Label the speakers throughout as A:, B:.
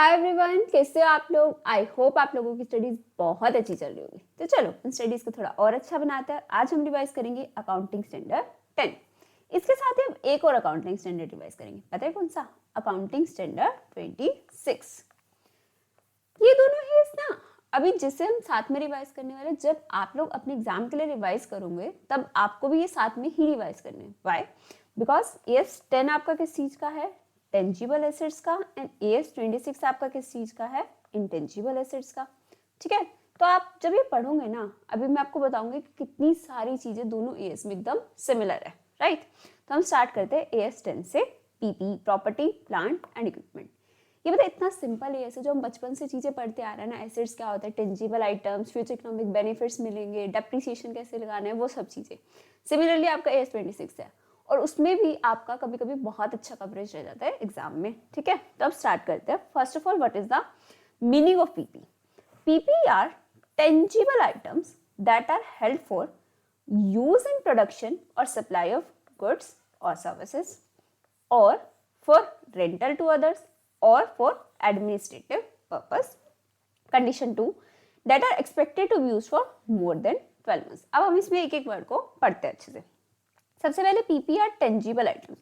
A: Hi everyone, कैसे हो आप लोग। आई होप आप लोगों की स्टडीज बहुत अच्छी चल रही होगी। तो चलो इन स्टडीज को थोड़ा और अच्छा बनाते हैं। आज हम रिवाइज करेंगे अकाउंटिंग स्टैंडर्ड 10। इसके साथ ही हम एक और अकाउंटिंग स्टैंडर्ड रिवाइज करेंगे। पता है कौन सा? Accounting standard 26। ये दोनों ही ना अभी जिसे हम साथ में रिवाइज करने वाले। जब आप लोग अपने एग्जाम के लिए रिवाइज करोगे तब आपको भी ये साथ में ही रिवाइज करने हैं। वाई? बिकॉज एएस 10 आपका किस चीज का है? टेंजिबल एसेट्स का। एंड एएस 26 आपका किस चीज का है? इंटेंजिबल एसेट्स का। ठीक है, तो आप जब ये पढ़ोगे ना, अभी मैं आपको बताऊंगी कि कितनी सारी चीजें दोनों एएस में एकदम सिमिलर है। राइट, तो हम स्टार्ट करते हैं एएस 10 से। PP, property, plant and equipment. ये पता इतना सिंपल है, ऐसे जो हम बचपन से चीजें पढ़ते आ रहे हैं ना। एसेट्स क्या होता है? Tangible items, future economic benefits मिलेंगे, डेप्रिसिएशन कैसे लगाना है, वो सब चीजें। सिमिलरली आपका एएस 26 है और उसमें भी आपका कभी कभी बहुत अच्छा कवरेज रह जाता है एग्जाम में। ठीक है, तो अब स्टार्ट करते हैं। First of all, what is the meaning of PP? PP are tangible items that are held for use in production or supply of goods or services, or for rental to others, or for administrative purpose. Condition 2, that are expected to be used for more than 12 months. अब हम इसमें एक एक word को पढ़ते हैं अच्छे से। सबसे पहले PP are tangible items.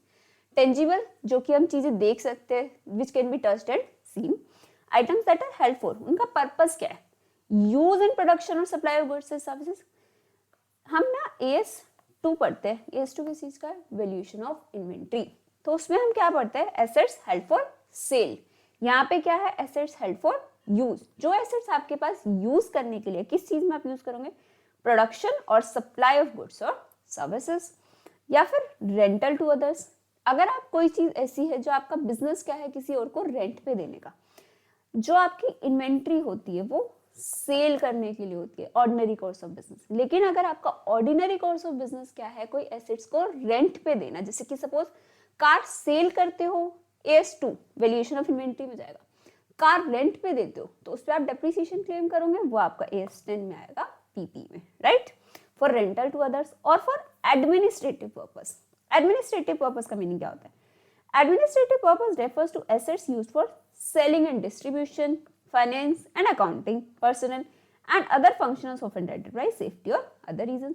A: Tangible जो कि हम चीजें देख सकते हैं, which can be touched and seen. Items that are held for, उनका पर्पस क्या है? यूज इन प्रोडक्शन और supply of goods and services. हम ना एएस 2 पढ़ते हैं। एएस 2 किस चीज का है? Valuation of inventory. तो उसमें हम क्या पढ़ते हैं? Assets held for cell. यहाँ पे क्या है? Assets held for use. जो एसेट्स आपके पास यूज करने के लिए, किस चीज में आप यूज करोगे? प्रोडक्शन और सप्लाई ऑफ गुड्स और सर्विसेज, या फिर रेंटल टू अदर्स। अगर आप कोई चीज ऐसी है जो आपका बिजनेस क्या है, किसी और को रेंट पे देने का। जो आपकी इन्वेंट्री होती है वो सेल करने के लिए होती है, ऑर्डिनरी कोर्स ऑफ बिजनेस। लेकिन अगर आपका ऑर्डिनरी कोर्स ऑफ बिजनेस क्या है? कोई एसेट्स को रेंट पे देना, जैसे कि सपोज कार सेल करते हो, एएस 2 वैल्यूएशन ऑफ इन्वेंट्री में जाएगा। कार रेंट पे देते हो तो उस पर आप डेप्रिसिएशन क्लेम करोगे, वो आपका एएस 10 में आएगा, पीपी में। Right, for rental to others और for administrative purpose. Administrative purpose का मीनिंग क्या होता है? Administrative purpose refers to assets used for selling and distribution, finance and accounting, personnel and other functions of enterprise, safety और other reasons.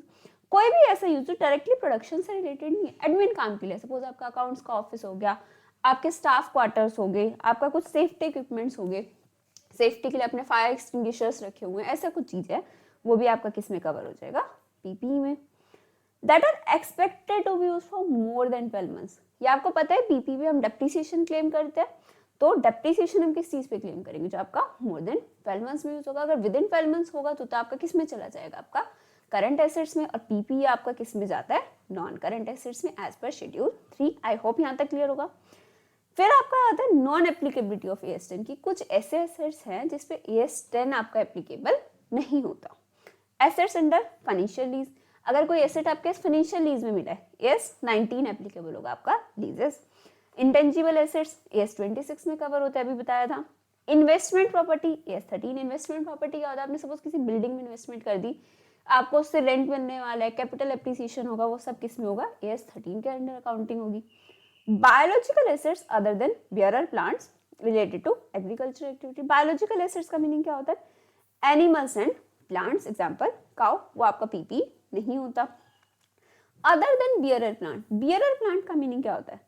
A: कोई भी ऐसा use जो डायरेक्टली प्रोडक्शन से रिलेटेड नहीं है, एडमिन काम के लिए। सपोज आपका अकाउंट्स का ऑफिस हो गया, आपके स्टाफ क्वार्टर्स हो गए, आपका कुछ सेफ्टी इक्विपमेंट्स हो गए, सेफ्टी के लिए अपने फायर एक्सटिंग्विशर्स रखे हुए हैं, ऐसा कुछ चीज है, वो भी आपका किस में कवर हो जाएगा? पीपी में। That are expected to be use for more than 12 months. ये आपको पता है पीपी में हम डेप्रिसिएशन क्लेम करते हैं, तो डेप्रिसिएशन हम किस चीज पे क्लेम करेंगे? जो आपका मोर देन 12 मंथ्स में यूज होगा। अगर विद इन 12 मंथ्स होगा तो आपका किस में चला जाएगा? आपका करंट एसेट्स में। और पीपी आपका किस में जाता है? नॉन करंट एसेट्स में, as per schedule 3। I hope यहाँ तक क्लियर होगा। फिर आपका आता है नॉन एप्लीकेबिलिटी ऑफ एएस 10 की। कुछ ऐसे एसेट्स हैं जिसपे एएस 10 आपका एप्लीकेबल नहीं होता। Assets under financial lease. अगर कोई एसेट आपके फाइनेंशियल लीज में मिला है, एस 19 एप्लीकेबल होगा आपका लीजेस। इंटेंजिबल एसेट्स एस 26 में कवर होता है, अभी बताया था। Investment property S 13। Investment property क्या होता है? आपने सपोज किसी बिल्डिंग में इन्वेस्टमेंट कर दी, आपको उससे रेंट मिलने वाला है, कैपिटल एप्रिसिएशन होगा, वो सब किस में होगा? एस 13 के अंडर अकाउंटिंग होगी। Biological assets other than bearer plants related to agriculture activity. Biological assets का मीनिंग क्या होता है? Animals and plants, example cow, वो आपका पीपी नहीं होता। Other than bearer plant. Bearer plant का मीनिंग क्या होता है?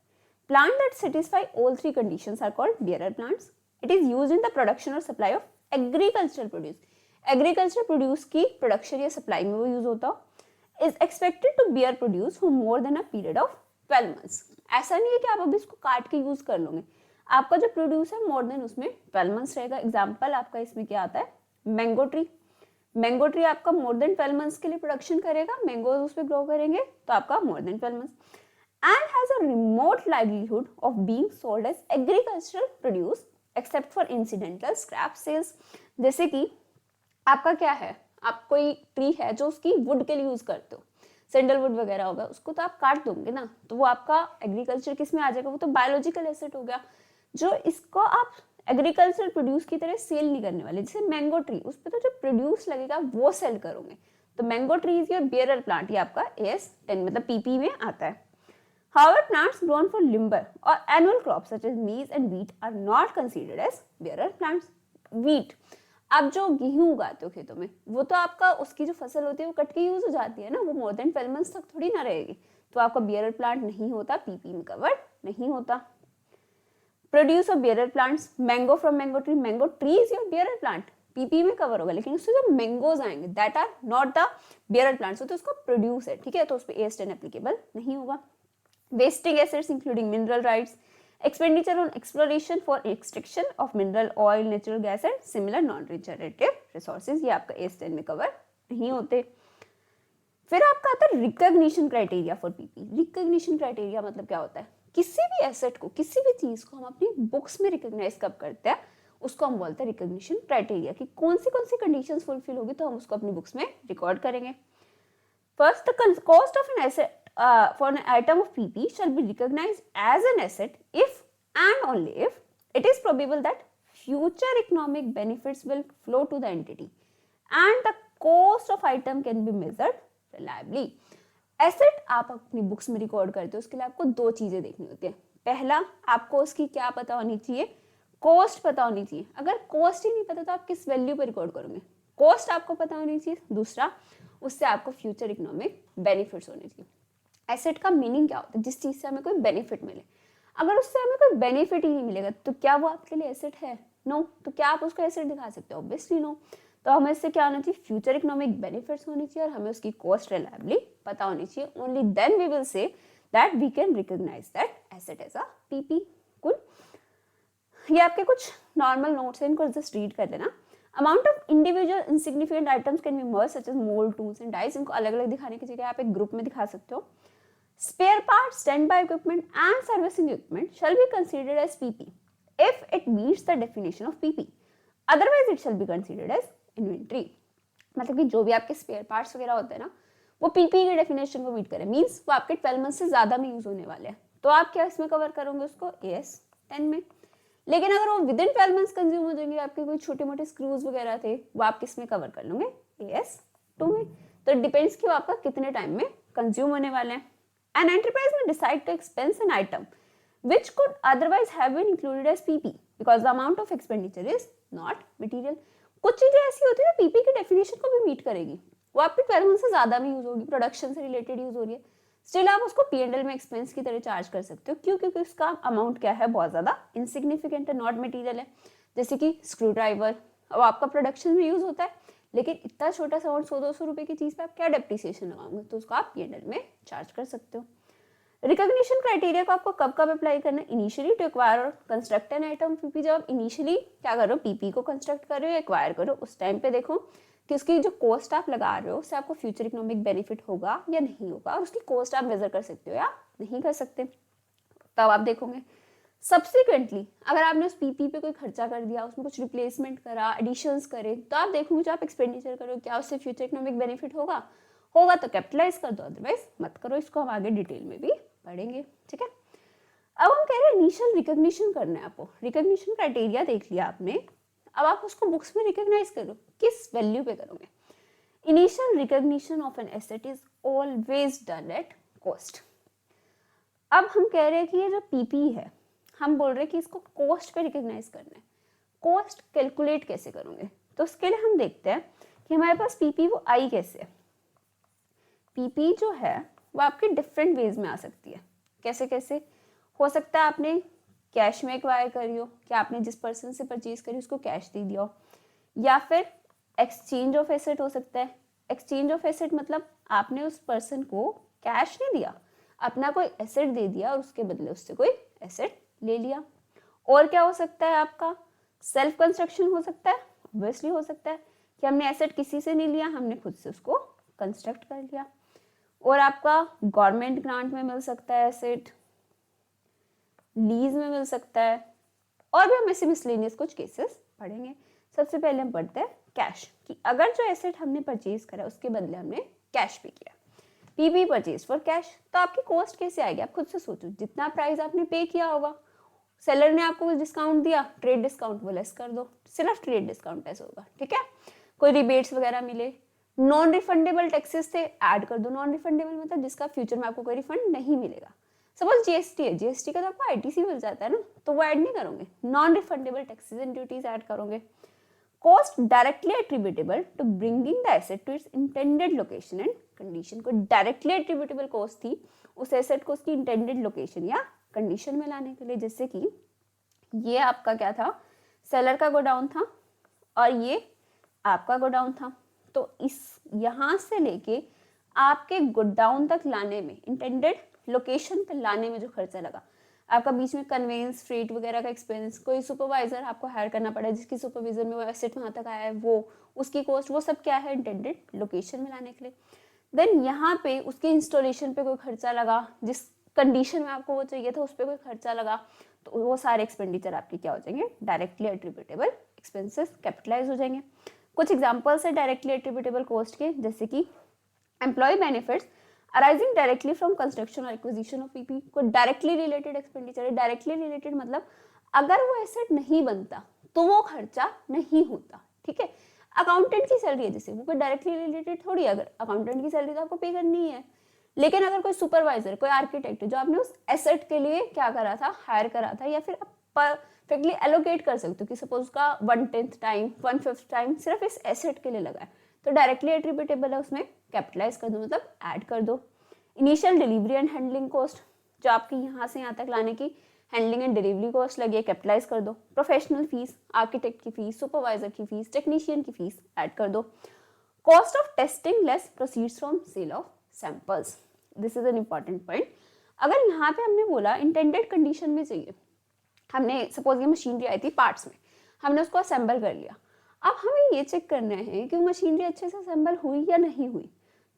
A: Plant that satisfy all 3 conditions are called bearer plants. It is used in the production और supply of agricultural produce. Agriculture produce की प्रोडक्शन या सप्लाई में वो यूज होता हो। Is expected to bear produce for more than a period of 12 months. ऐसा नहीं है कि आप अभी इसको काट के यूज कर लोगे। आपका जो प्रोड्यूस है मोर देन उसमें 12 मंथ्स रहेगा। एग्जाम्पल आपका इसमें क्या आता है? Mango tree. मैंगो ट्री आपका मोर देन 12 मंथ्स के लिए प्रोडक्शन करेगा, मैंगोज उस पर ग्रो करेंगे, तो आपका more than 12 months. And has a remote livelihood of being sold as agricultural produce except for incidental scrap sales. जैसे कि आपका क्या है? आप कोई ट्री है जो उसकी वुड के लिए यूज करते हो, सैंडल वुड वगैरह होगा, उसको तो आप काट दोगे ना, तो वो आपका एग्रीकल्चर किस में आ जाएगा? वो तो बायोलॉजिकल एसेट हो गया, जो इसको आप एग्रीकल्चर प्रोड्यूस की तरह सेल नहीं करने वाले। जैसे मैंगो ट्री, उस पर तो जो प्रोड्यूस लगेगा वो सेल करोगे। तो mango tree is your bearer plant, ये आपका एएस 10 मतलब पीपी में आता है। However, plants grown for limber or annual crops such as maize and wheat are not considered as bearer plants. Wheat, आप जो गेहूं उगाते हो खेतों में, वो तो आपका उसकी जो फसल होती है वो कट के यूज हो जाती है ना, वो मोर देन 12 मंथ्स तक थोड़ी ना रहेगी, तो आपका बियरर प्लांट नहीं होता, पीपी में कवर नहीं होता. Produce of bearer plants, mango from mango tree, mango tree is your bearer plant, PP में कवर होगा, लेकिन उससे जो मैंगोज आएंगे that are not the bearer plants, तो उसको प्रोड्यूस है, ठीक है, तो उस पर AS10 एप्लीकेबल नहीं होगा. Wasting assets including mineral rights, expenditure on exploration for extraction of mineral oil, natural gas and similar non-regenerative resources, ये आपका AS10 में कवर नहीं होते. फिर आपका आता है recognition criteria for PP. Recognition criteria मतलब क्या होता है, किसी भी एसेट को, किसी भी चीज को हम अपनी बुक्स में रिकॉग्नाइज कब करते हैं, उसको हम बोलते हैं रिकॉग्निशन क्राइटेरिया, कि कौन सी कंडीशंस फुलफिल होगी तो हम उसको अपनी बुक्स में रिकॉर्ड करेंगे. First, the cost of an asset for an item of PP shall be recognized as an asset if and only if it is probable that future economic benefits will flow to the entity and the cost of item can be measured reliably. Asset आप अपनी books में record करते हो, उसके लिए आपको दो चीजें देखनी होती है. पहला, आपको उसकी क्या पता होनी चाहिए, कॉस्ट पता होनी चाहिए. अगर कॉस्ट ही नहीं पता तो आप किस वैल्यू पर रिकॉर्ड करोगे, कॉस्ट आपको पता होनी चाहिए. दूसरा, उससे आपको फ्यूचर इकोनॉमिक बेनिफिट्स होने चाहिए. एसेट का मीनिंग क्या होता है, जिस चीज से हमें कोई बेनिफिट मिले. अगर उससे हमें कोई बेनिफिट ही नहीं मिलेगा तो क्या वो आपके लिए एसेट है, नो. तो क्या आप उसको एसेट दिखा सकते हो, ऑब्वियसली नो. तो हमें इससे क्या होना चाहिए, फ्यूचर इकोनॉमिक बेनिफिट्स होनी चाहिए और हमें उसकी कॉस्ट रिलायबली पता होनी चाहिए. Only then we will say that we can recognise that asset as a PP. कुल, ये आपके कुछ नॉर्मल नोट्स हैं, इनको जस्ट रीड कर लेना. Amount of individual insignificant items can be merge such as mould, tools and dies. इनको अलग अलग दिखाने की जगह आप एक ग्रुप में दिखा सकते हो. Spare parts, standby equipment and servicing equipment shall be considered as PP if it meets the definition of PP. Otherwise, it shall be considered as inventory. मतलब कि जो भी आपके स्पेयर पार्ट्स वगैरह होते हैं ना, वो पीपी के डेफिनेशन को मीट करें, मींस वो आपके 12 मंथ से ज्यादा में यूज होने वाले हैं, तो आप क्या इसमें कवर करोगे उसको, AS10 में. लेकिन अगर वो विद इन 12 मंथ्स कंज्यूम हो जाएंगे, आपके कोई छोटे मोटे स्क्रूज वगैरह थे, वो आप किस में कवर कर लोगे, AS2 में. तो डिपेंड्स कि वो आपका कितने टाइम में कंज्यूम होने वाले हैं. An enterprise may decide to expense an item which could otherwise have been included as PP because the amount of expenditure is not material. कुछ चीजें ऐसी होती है जो PP की डेफिनेशन को भी मीट करेगी, वो आपके 12 मंथ से ज्यादा में यूज होगी, प्रोडक्शन से रिलेटेड यूज हो रही है, स्टिल आप उसको P&L में एक्सपेंस की तरह चार्ज कर सकते हो. क्यों, क्योंकि उसका अमाउंट क्या है, बहुत ज्यादा इनसिग्निफिकेंट है, नॉट मटीरियल है. जैसे कि स्क्रू ड्राइवर, अब आपका प्रोडक्शन में यूज होता है, लेकिन इतना छोटा सा अमाउंट 100-200 रुपए की चीज पे आप क्या डेप्रिसिएशन लगाओगे, तो उसको आप P&L में चार्ज कर सकते हो. रिकॉग्निशन क्राइटेरिया को आपको कब कब अप्लाई करना है, इनिशियली टू एक्वायर और कंस्ट्रक्ट एन आइटम पीपी. जब आप इनिशियली क्या कर रहे हो, पीपी को कंस्ट्रक्ट कर रहे हो, एक्वायर करो, उस टाइम पे देखो कि उसकी जो कॉस्ट आप लगा रहे हो उससे आपको फ्यूचर इकोनॉमिक बेनिफिट होगा या नहीं होगा, और उसकी कॉस्ट आप मेजर कर सकते हो या नहीं कर सकते, तब आप देखोगे. सब्सिक्वेंटली अगर आपने उस पीपी पे कोई खर्चा कर दिया, उसमें कुछ रिप्लेसमेंट करा, एडिशंस करे, तो आप देखोगे जो आप एक्सपेंडिचर करो क्या उससे फ्यूचर इकोनॉमिक बेनिफिट होगा तो कैपिटलाइज कर दो, अदरवाइज मत करो. इसको हम आगे डिटेल में भी पढ़ेंगे, ठीक है. अब हम कह रहे हैं इनिशियल रिकॉग्निशन करना है आपको. रिकॉग्निशन क्राइटेरिया देख लिया आपने, अब आप उसको बुक्स में रिकॉग्नाइज करो, किस वैल्यू पे करोगे. Initial recognition of an asset is always done at cost. अब हम कह रहे हैं कि ये जो पीपी है, हम बोल रहे हैं कि इसको कॉस्ट पे रिकॉग्नाइज करना है. कॉस्ट कैलकुलेट कैसे करोगे, तो उसके लिए हम देखते हैं कि हमारे पास पीपी वो आई कैसे है. पीपी जो है वो आपके डिफरेंट वेज में आ सकती है. कैसे कैसे हो सकता है, आपने कैश में एक्वायर करी हो, कि आपने जिस पर्सन से परचेज करी उसको कैश दे दिया हो, या फिर एक्सचेंज ऑफ एसेट हो सकता है. एक्सचेंज ऑफ एसेट मतलब आपने उस पर्सन को कैश नहीं दिया, अपना कोई एसेट दे दिया और उसके बदले उससे कोई एसेट ले लिया. और क्या हो सकता है, आपका सेल्फ कंस्ट्रक्शन हो सकता है. ऑब्वियसली हो सकता है कि हमने एसेट किसी से नहीं लिया, हमने खुद से उसको कंस्ट्रक्ट कर लिया. और आपका गवर्नमेंट ग्रांट में मिल सकता है एसेट, लीज में मिल सकता है, और भी हम ऐसे मिसलेनियस कुछ केसेस पढ़ेंगे. सबसे पहले हम पढ़ते हैं कैश, कि अगर जो एसेट हमने परचेज करा उसके बदले हमने कैश पे किया, पीपी परचेज फॉर कैश, तो आपकी कॉस्ट कैसे आएगी, आप खुद से सोचो. जितना प्राइस आपने पे किया होगा, सेलर ने आपको कुछ डिस्काउंट दिया, ट्रेड डिस्काउंट वो लेस कर दो, सिर्फ ट्रेड डिस्काउंट ऐसा होगा, ठीक है. कोई रिबेट्स वगैरह मिले, नॉन रिफंडेबल टैक्सेस थे, ऐड कर दो. नॉन रिफंडेबल मतलब जिसका फ्यूचर में आपको कोई रिफंड नहीं मिलेगा. सपोज जीएसटी है, जीएसटी का तो आपको आईटीसी मिल जाता है ना, तो वो ऐड नहीं करोगे। Non refundable taxes and duties add करोगे। Cost directly attributable to bringing the asset to its intended location and condition. को डायरेक्टली एट्रीब्यूटेबल कॉस्ट थी उस एसेट को उसकी इंटेंडेड लोकेशन या कंडीशन में लाने के लिए। जैसे कि ये आपका क्या था, सेलर का गोडाउन था और ये आपका गोडाउन था, तो इस यहाँ से लेके आपके गोडाउन तक लाने में, इंटेंडेड लोकेशन पर लाने में जो खर्चा लगा आपका, बीच में कन्वेंस, फ्रेट वगैरह का एक्सपेंस, कोई सुपरवाइजर आपको हायर करना पड़ा जिसकी सुपरविजन में वो एसेट वहाँ तक आया है, वो उसकी कॉस्ट, वो सब क्या है, इंटेंडेड लोकेशन में लाने के लिए। देन यहाँ पे उसके इंस्टॉलेशन पे कोई खर्चा लगा, जिस कंडीशन में आपको वो चाहिए था उस पर कोई खर्चा लगा, तो वो सारे एक्सपेंडिचर आपके क्या हो जाएंगे, डायरेक्टली एट्रीब्यूटेबल एक्सपेंसेस, कैपिटलाइज हो जाएंगे। कुछ एग्जाम्पल्स है डायरेक्टली एट्रीब्यूटेबल कॉस्ट के, जैसे कि employ benefits arising directly from construction और एक्विजिशन ऑफ पीपी। कोई डायरेक्टली रिलेटेड एक्सपेंडिचर है। डायरेक्टली रिलेटेड मतलब अगर वो एसेट नहीं बनता तो वो खर्चा नहीं होता, ठीक है। अकाउंटेंट की सैलरी है जैसे, वो कोई डायरेक्टली रिलेटेड थोड़ी, अगर अकाउंटेंट की सैलरी तो आपको पे करनी है, लेकिन अगर कोई सुपरवाइजर, कोई आर्किटेक्ट जो आपने उस एसेट के लिए क्या करा था, हायर करा था, या फिर परफेक्टली एलोकेट कर सकते हो कि सपोज उसका 1/10 टाइम, 1/5 टाइम सिर्फ इस एसेट के लिए लगा है, तो डायरेक्टली एट्रीब्यूटेबल है, उसमें कैपिटलाइज कर दो, मतलब ऐड कर दो। Initial delivery and handling cost, जो आपकी यहाँ से यहाँ तक लाने की हैंडलिंग एंड डिलीवरी कॉस्ट लगी है, कैपिटलाइज कर दो। प्रोफेशनल फीस, आर्किटेक्ट की फीस, सुपरवाइजर की फीस, टेक्नीशियन की फीस ऐड कर दो। Cost of testing less proceeds from sale of samples, this is an important point. अगर यहाँ पे हमने बोला इंटेंडेड कंडीशन में चाहिए, हमने सपोज ये मशीनरी आई थी पार्ट्स में, हमने उसको असेंबल कर लिया, अब हमें ये चेक करना है कि मशीनरी अच्छे से असेंबल हुई या नहीं हुई,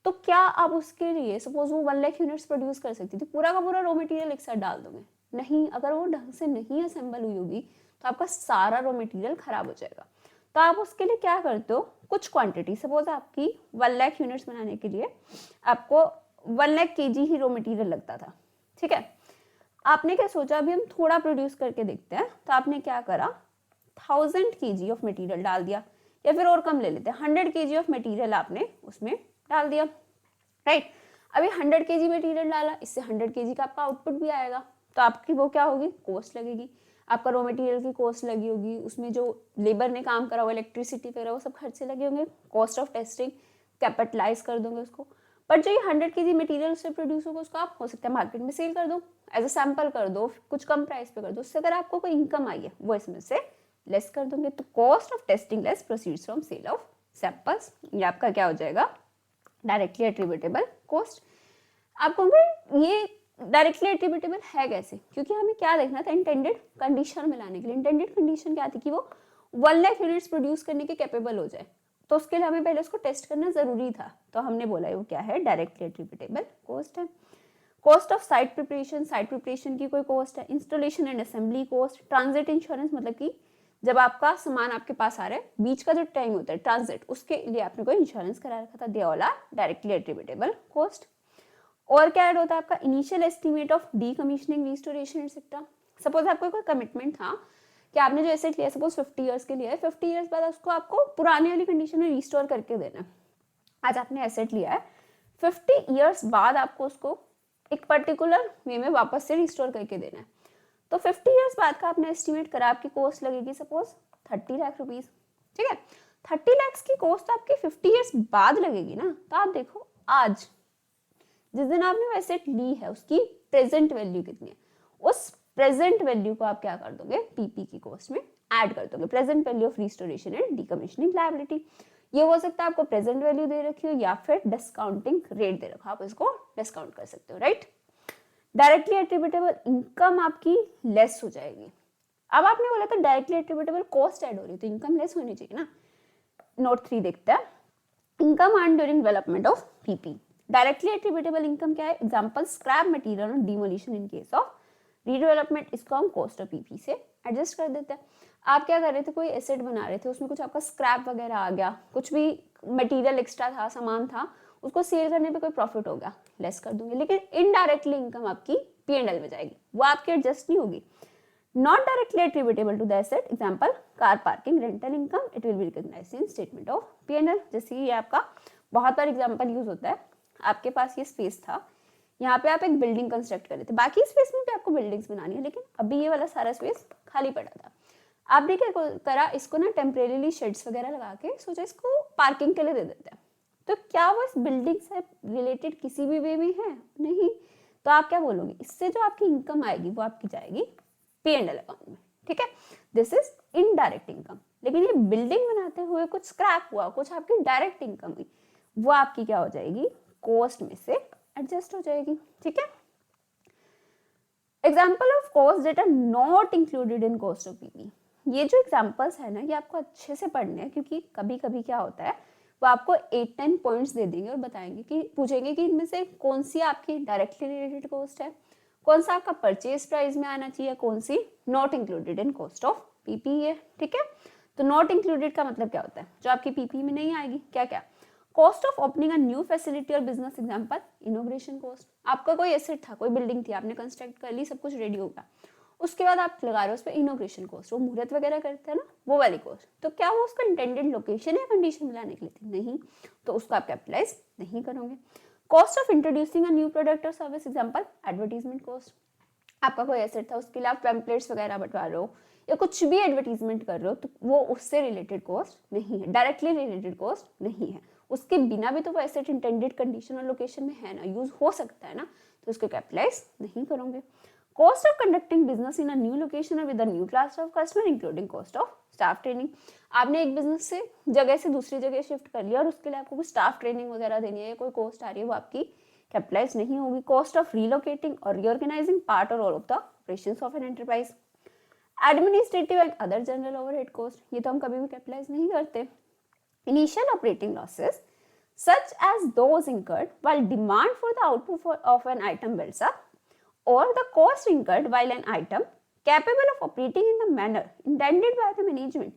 A: तो क्या आप उसके लिए सपोज वो 1 लाख यूनिट्स प्रोड्यूस कर सकती थी, पूरा का पूरा रॉ मटेरियल एक साथ डाल दोगे? नहीं, अगर वो ढंग से नहीं असेंबल हुई होगी तो आपका सारा रॉ मटेरियल खराब हो जाएगा। तो आप उसके लिए क्या करते हो, कुछ क्वांटिटी, सपोज आपकी 1 लाख यूनिट्स बनाने के लिए आपको 1 लाख केजी ही रॉ मटेरियल लगता था, ठीक है। आपने क्या सोचा, अभी हम थोड़ा प्रोड्यूस करके देखते हैं, तो आपने क्या करा, 1000 केजी ऑफ मटेरियल डाल दिया, या फिर और कम ले लेते हैं, 100 केजी ऑफ मटेरियल आपने उसमें डाल दिया, राइट। अभी 100 केजी मटेरियल डाला, इससे 100 केजी का आपका आउटपुट भी आएगा, तो आपकी वो क्या होगी, कॉस्ट लगेगी, आपका रॉ मटेरियल की कॉस्ट लगी होगी, उसमें जो लेबर ने काम करा हुआ, इलेक्ट्रिसिटी वगैरह वो सब खर्चे लगे होंगे, कॉस्ट ऑफ टेस्टिंग कैपिटलाइज कर दोगे उसको। बट जो ये 100 केजी मटेरियल उससे प्रोड्यूस होगा उसको आप हो सकता है मार्केट में सेल कर दो, एज अ सैंपल कर दो, कुछ कम प्राइस पे कर दो, उससे अगर आपको कोई इनकम आई है वो इसमें से लेस कर दोगे। तो cost of testing less proceeds from sale of samples, ये आपका क्या हो जाएगा, डायरेक्टली एट्रीब्यूटेबल कॉस्ट। आप कहोगे ये डायरेक्टली एट्रीब्यूटेबल है कैसे, क्योंकि हमें क्या देखना था, इंटेंडेड कंडीशन में लाने के लिए। इंटेंडेड कंडीशन क्या थी कि वो 1 लाख यूनिट्स प्रोड्यूस करने के कैपेबल हो जाए, तो उसके लिए हमें पहले उसको टेस्ट करना जरूरी था, तो हमने बोला वो क्या है, डायरेक्टली एट्रीब्यूटेबल कॉस्ट है। Cost of site preparation, site preparation की कोई कॉस्ट है। Installation and assembly cost. Transit insurance, मतलब कि जब आपका सामान आपके पास आ रहा है, बीच का जो टाइम होता है ट्रांजिट, उसके लिए आपने कोई इंश्योरेंस करा रखा था, they all are directly attributable cost. और क्या ऐड होता है आपका, initial estimate of decommissioning, restoration etcetera. Suppose आपको कोई कमिटमेंट था कि आपने जो एसेट लिया, सपोज 50 ईयर्स के लिए है, 50 ईयर्स बाद उसको आपको पुरानी वाली कंडीशन में रिस्टोर करके देना है। आज आपने एसेट लिया है, 50 ईयर्स बाद आपको उसको एक पर्टिकुलर वे में वापस से रिस्टोर करके देना है, तो 50 ईयर्स बाद का आपने एस्टिमेट करा, आपकी कॉस्ट लगेगी सपोज 30 लाख रुपीज, ठीक है। 30 लाख की कॉस्ट आपकी 50 ईयर्स बाद लगेगी ना, तो आप देखो आज जिस दिन आपने वो एसेट ली है उसकी प्रेजेंट वैल्यू कितनी है, उस प्रेजेंट वैल्यू को आप क्या कर दोगे, पीपी की कॉस्ट में ऐड कर दोगे, present value of restoration and decommissioning liability. ये हो सकता है आपको प्रेजेंट वैल्यू दे रखी हो या फिर डिस्काउंटिंग रेट दे रखा हो, आप इसको डिस्काउंट कर सकते हो, राइट। डायरेक्टली एट्रीब्यूटेबल इनकम आपकी लेस हो जाएगी। अब आपने बोला था डायरेक्टली एट्रीब्यूटेबल कॉस्ट ऐड हो रही है, तो इनकम लेस होनी चाहिए ना। नोट 3 देखते हैं, income earn during development of PP. Directly attributable income क्या है, एग्जांपल स्क्रैप मटेरियल और demolition in case of redevelopment, इसको हम कॉस्ट ऑफ पीपी से एडजस्ट कर देते हैं। आप क्या कर रहे थे, कोई एसेट बना रहे थे, उसमें कुछ आपका स्क्रैप वगैरह आ गया, कुछ भी मटेरियल एक्स्ट्रा था, सामान था, उसको सेल करने पे कोई प्रॉफिट हो गया, लेस कर दूंगे, लेकिन इनडायरेक्टली इनकम आपकी P&L में जाएगी, वो आपकी एडजस्ट नहीं होगी। Not directly attributable to the asset, example car parking rental income, it will be recognised in statement of P&L। जैसे ये आपका बहुत बार एग्जांपल यूज होता है, आपके पास ये स्पेस था, यहाँ पे आप एक बिल्डिंग कंस्ट्रक्ट कर रहे थे, बाकी स्पेस में भी आपको बिल्डिंग्स बनानी है, लेकिन अभी ये वाला सारा स्पेस खाली पड़ा था। आपने क्या करा, इसको ना टेम्परेरीली शेड्स वगैरह लगा के सोचा इसको पार्किंग के लिए दे देते हैं। तो क्या वो इस बिल्डिंग से रिलेटेड किसी भी वे में है? नहीं। तो आप क्या बोलोगे, इससे जो आपकी इनकम आएगी वो आपकी जाएगी P&L अकाउंट में, ठीक है। This is indirect income. लेकिन ये बिल्डिंग बनाते हुए कुछ स्क्रैप हुआ, कुछ आपकी डायरेक्ट इनकम हुई, वो आपकी क्या हो जाएगी, कॉस्ट में से एडजस्ट हो जाएगी, ठीक है। Example of cost that are not included in cost of PP. ये जो एग्जाम्पल्स है ना, ये आपको अच्छे से पढ़ने हैं, क्योंकि कभी कभी क्या होता है, वो आपको 8-10 पॉइंट्स दे देंगे और बताएंगे कि पूछेंगे कि इनमें से कौन सी आपकी डायरेक्टली रिलेटेड कॉस्ट है, कौन सा आपका परचेज प्राइस में आना चाहिए, कौन सी not included in cost of PP है, ठीक है। तो नॉट इंक्लूडेड का मतलब क्या होता है, जो आपकी पीपी में नहीं आएगी। क्या क्या, cost of opening a new facility और बिजनेस, एग्जांपल इनोग्रेशन कॉस्ट। आपका कोई एसेट था, कोई बिल्डिंग थी, आपने कंस्ट्रक्ट कर ली, सब कुछ रेडी होगा, उसके बाद आप लगा रहे हो उस पर इनोग्रेशन कॉस्ट, वो मुहूर्त वगैरह करते हैं ना, वो वाली कॉस्ट। तो क्या वो उसका इंटेंडेड लोकेशन या कंडीशन में लाने के लिए थी? नहीं, तो उसको आप कैपिटलाइज नहीं करोगे। Cost of introducing a new product और सर्विस, एग्जांपल एडवर्टीजमेंट कॉस्ट। आपका कोई एसेट था, उसके लिए आप पैम्पलेट्स वगैरह बंटवा रहे हो या कुछ भी एडवर्टीजमेंट कर रहे हो, तो वो उससे रिलेटेड कॉस्ट नहीं है, डायरेक्टली रिलेटेड कॉस्ट नहीं है। उसके बिना भी तो वो एसेट इंटेंडेड कंडीशन और लोकेशन में है ना, यूज हो सकता है ना, तो उसको कैपिटलाइज नहीं करोगे। Cost of conducting business in a new location with a new class of customer including cost of staff training. आपने एक बिजनेस से जगह से दूसरी जगह शिफ्ट कर लिया और उसके लिए आपको कुछ स्टाफ ट्रेनिंग वगैरह देनी है, कोई कॉस्ट आ रही है, वो आपकी कैपिटलाइज नहीं होगी। कॉस्ट ऑफ रीलोकेटिंग और रीऑर्गेनाइजिंग पार्ट और all of the operations of an enterprise. Administrative and other general overhead cost, ये तो हम कभी भी कैपिटलाइज नहीं करते। Initial operating losses such as those incurred while demand for the output of an item builds up, or the cost incurred while an item capable of operating in the manner intended by the management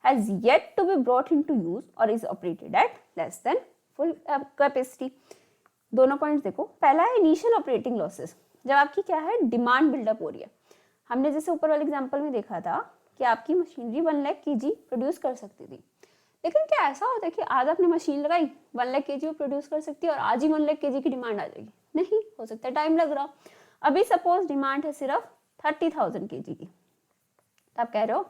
A: has yet to be brought into use or is operated at less than full capacity। दोनों points देखो। पहला है initial operating losses, जब आपकी क्या है, demand buildup हो रही है। हमने जैसे ऊपर वाले एग्जांपल में देखा था कि आपकी मशीनरी 1 लाख kg प्रोड्यूस कर सकती थी, लेकिन क्या ऐसा होता है कि आज आपने मशीन लगाई 1 लाख kg वो प्रोड्यूस कर सकती है और आज ही 1 लाख kg की डिमांड आ जाएगी? नहीं हो सकता, टाइम लग रहा। अभी सपोज डिमांड है सिर्फ 30,000 kg की, तो आप कह रहे हो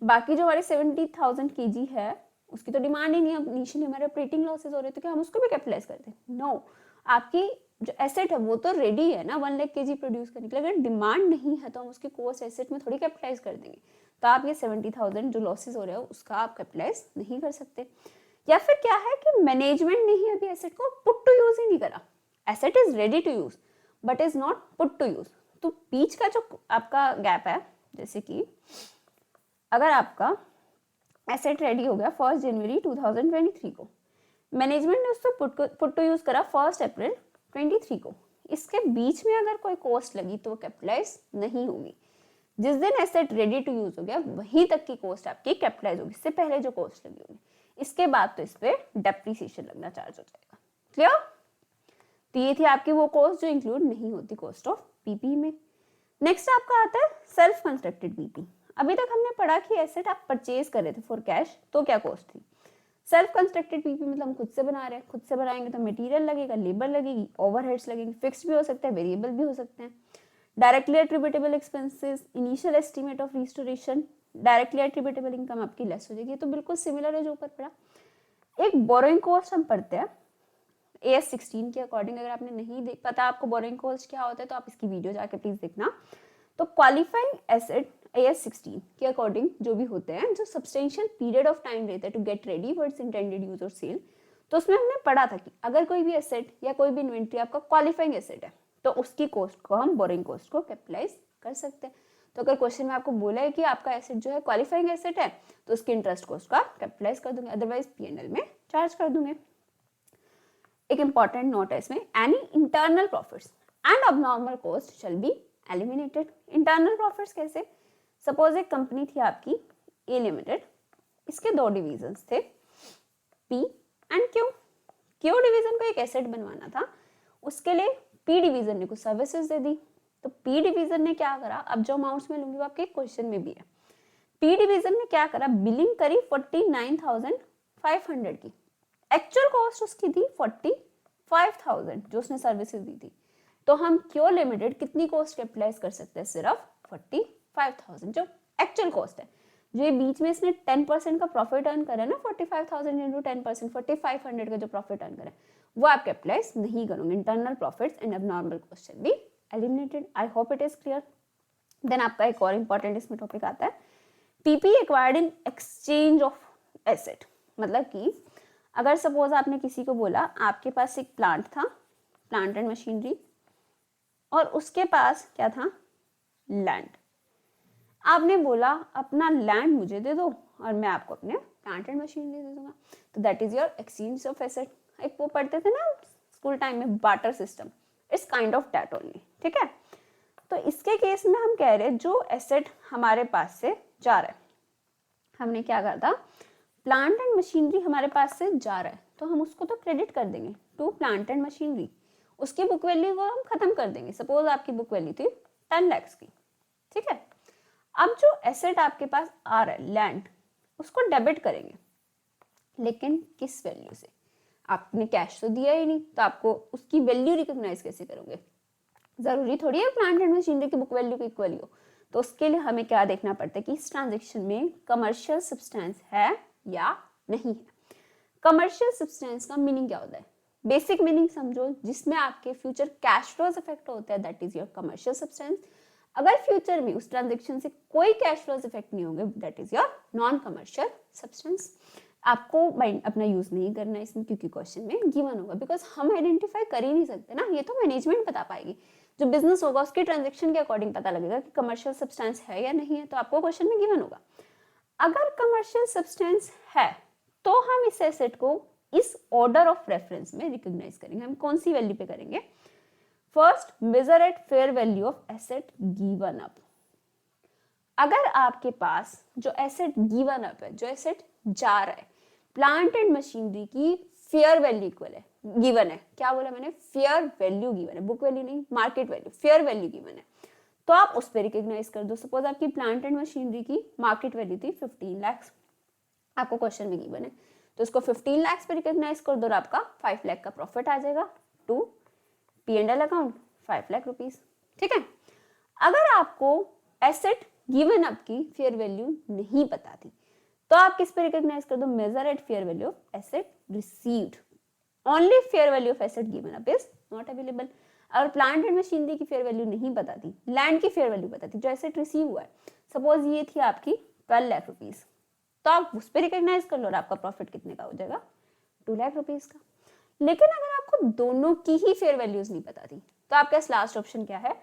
A: बाकी जो हमारे 70,000 kg है उसकी तो डिमांड ही नहीं है, इनिशियली हमारे ऑपरेटिंग लॉसेस हो रहे, तो क्या हम उसको भी कैपिटलाइज करते हैं? नो, आपकी जो एसेट है वो तो रेडी है ना 1 लाख kg प्रोड्यूस करने के लिए, अगर डिमांड नहीं है तो हम उसकी कॉस्ट एसेट में थोड़ी कैपिटलाइज कर देंगे। तो आप ये 70,000 जो लॉसेस हो रहे हो उसका आप कैपिटलाइज नहीं कर सकते। या फिर क्या है कि मैनेजमेंट ने ही अभी एसेट को पुट टू यूज ही नहीं करा, asset is ready to use but is not put to use. तो बीच का जो आपका गैप है, जैसे कि अगर आपका एसेट रेडी हो गया 1 जनवरी 2023 को, मैनेजमेंट ने उसको पुट टू यूज करा 1 अप्रैल 23 को, इसके बीच में अगर कोई कॉस्ट लगी तो वो कैपिटलाइज नहीं होगी। जिस दिन एसेट रेडी टू यूज हो गया वहीं तक की कॉस्ट आपकी कैपिटलाइज होगी, इससे पहले जो कॉस्ट लगी होगी, इसके बाद तो इस पे डेप्रिसिएशन लगना चार्ज हो जाएगा। क्लियर? तो ये थी आपकी वो कॉस्ट जो इंक्लूड नहीं होती कॉस्ट ऑफ पीपी में। नेक्स्ट आपका आता है सेल्फ कंस्ट्रक्टेड पीपी। अभी तक हमने पढ़ा कि एसेट आप परचेज कर रहे थे फॉर कैश, तो क्या कॉस्ट थी। सेल्फ कंस्ट्रक्टेड पीपी मतलब हम खुद से बना रहे हैं, खुद से बनाएंगे तो मटेरियल लगेगा, लेबर लगेगी, ओवरहेड्स लगेंगे, फिक्स्ड भी हो सकता है, वेरिएबल भी हो सकते हैं। Directly attributable expenses, initial estimate of restoration, directly attributable income आपकी लेस हो जाएगी। तो बिल्कुल सिमिलर है जो ऊपर पढ़ा। एक बोरोइंग कॉस्ट हम पढ़ते हैं AS 16 के अकॉर्डिंग। अगर आपने नहीं पता आपको बोरोइंग कॉस्ट क्या होता है तो आप इसकी वीडियो जाके प्लीज देखना। तो क्वालिफाइंग एसेट AS 16 के अकॉर्डिंग जो भी होते हैं, जो सब्सटेंशियल पीरियड ऑफ टाइम रहता है to get ready for its intended use और सेल, तो उसमें हमने पढ़ा था कि अगर कोई भी एसेट या कोई भी इन्वेंट्री आपका क्वालिफाइंग एसेट है तो उसकी कॉस्ट को हम बोरिंग कॉस्ट को कैपिटलाइज कर सकते हैं। तो अगर क्वेश्चन में आपको बोला है कि आपका एसेट जो है क्वालिफाइंग एसेट है तो उसकी इंटरेस्ट कॉस्ट का कैपिटलाइज कर दूंगे, अदरवाइज P&L में चार्ज कर दूंगे। एक इंपॉर्टेंट नोट है इसमें, any internal profits and abnormal cost shall be eliminated. Internal profits कैसे? सपोज एक कंपनी थी आपकी A लिमिटेड, इसके 2 डिविजन्स थे P and Q। Q division को एक एसेट बनवाना था, उसके लिए P डिवीजन ने कुछ सर्विसेज दे दी। तो P डिवीजन ने क्या करा, अब जो अमाउंट्स में लूंगी वो आपके क्वेश्चन में भी है। P डिवीजन ने क्या करा, बिलिंग करी 49,500 की, एक्चुअल कॉस्ट उसकी थी 45,000 जो उसने सर्विसेज दी थी। तो हम क्योर लिमिटेड कितनी कॉस्ट कैपिटलाइज कर सकते हैं? सिर्फ 45,000 जो एक्चुअल कॉस्ट है। जो ये बीच में इसने 10% का प्रॉफिट अर्न करा है ना, 45,000 इंटू 10%, 4500 का जो प्रॉफिट अर्न करा है वो आप कैपिटलाइज नहीं करोगे। Internal profits and abnormal cost will be eliminated. I hope it is clear. Then आपका एक और इंपॉर्टेंट इसमें टॉपिक आता है PP acquired in exchange of asset. मतलब कि अगर सपोज आपने किसी को बोला आपके पास एक प्लांट था, प्लांट एंड मशीनरी, और उसके पास क्या था? लैंड। आपने बोला अपना लैंड मुझे दे दो और मैं आपको अपने प्लांट एंड मशीनरी दे दूंगा, तो that is your exchange of asset. एक वो पढ़ते थे ना स्कूल टाइम में, barter system, it's kind of that only. ठीक है, तो इसके केस में हम कह रहे हैं जो एसेट हमारे पास से जा रहा है, हमने क्या कहा था? प्लांट एंड मशीनरी हमारे पास से जा रहा है तो हम उसको तो क्रेडिट कर देंगे टू प्लांट एंड मशीनरी, उसकी बुक वैल्यू को हम खत्म कर देंगे। सपोज आपकी बुक वैल्यू थी 10 लाख की, ठीक है। अब जो एसेट आपके पास आ रहा है लैंड, उसको डेबिट करेंगे, लेकिन किस वैल्यू से? आपने कैश तो दिया ही नहीं, तो आपको उसकी वैल्यू रिकॉग्नाइज कैसे करोगे? जरूरी थोड़ी है प्लांट एंड मशीनरी की बुक वैल्यू की इक्वल हो। तो उसके लिए हमें क्या देखना पड़ता है कि इस ट्रांजेक्शन में कमर्शियल सब्सटेंस है या नहीं है। कमर्शियल सब्सटेंस का मीनिंग क्या होता है? बेसिक मीनिंग समझो, जिसमें आपके फ्यूचर कैश फ्लोज इफेक्ट होते हैं, that is your commercial substance. अगर फ्यूचर में उस ट्रांजेक्शन से कोई कैश फ्लोज इफेक्ट नहीं होंगे, that is your non commercial substance. आपको माइंड अपना यूज नहीं करना इसमें, क्योंकि क्वेश्चन में गिवन होगा, बिकॉज हम आइडेंटिफाई कर ही नहीं सकते ना, ये तो मैनेजमेंट बता पाएगी। जो बिजनेस होगा उसके ट्रांजेक्शन के अकॉर्डिंग पता लगेगा कि कमर्शियल सब्सटेंस है या नहीं है, तो आपको क्वेश्चन में गिवन होगा। अगर कमर्शियल सब्सटेंस है तो हम इस एसेट को इस ऑर्डर ऑफ रेफरेंस में रिकॉग्नाइज करेंगे। हम कौन सी वैल्यू पे करेंगे? First, measure at fair value of asset given up. अगर आपके पास जो एसेट गिवन अप है, जो एसेट जा रहा है, प्लांट एंड मशीनरी की फेयर वैल्यू इक्वल है, गिवन है, क्या बोला मैंने? फेयर वैल्यू गिवन है, बुक वैल्यू नहीं, market value, fair value given है, तो आप उस पर रिकॉग्नाइज कर दो। सपोज आपकी प्लांट एंड मशीनरी की मार्केट वैल्यू थी 15 लाख, आपको क्वेश्चन में गिवन है, तो उसको 15 लाख पे रिकॉग्नाइज कर दो और आपका 5 लाख का प्रॉफिट आ जाएगा to P&L account, 5 lakh rupees. ठीक है, अगर आपको एसेट गिवन अप की फेयर वैल्यू नहीं पता थी, तो आप किस पे रिकॉग्नाइज कर दो? Measure at fair value of asset received. Only fair value of asset given up is not available. अगर प्लांट एंड मशीनरी की फेयर वैल्यू नहीं पता थी, लैंड की फेयर वैल्यू पता थी, जो एसेट रिसीव हुआ है, सपोज ये थी आपकी 12 लाख रुपीस, तो आप उस पर रिकॉग्नाइज कर लो और आपका प्रॉफिट कितने का हो जाएगा? 2 लाख रुपीस का। लेकिन अगर आपको दोनों की ही फेयर वैल्यूज नहीं पता थी, तो आपका लास्ट ऑप्शन क्या है?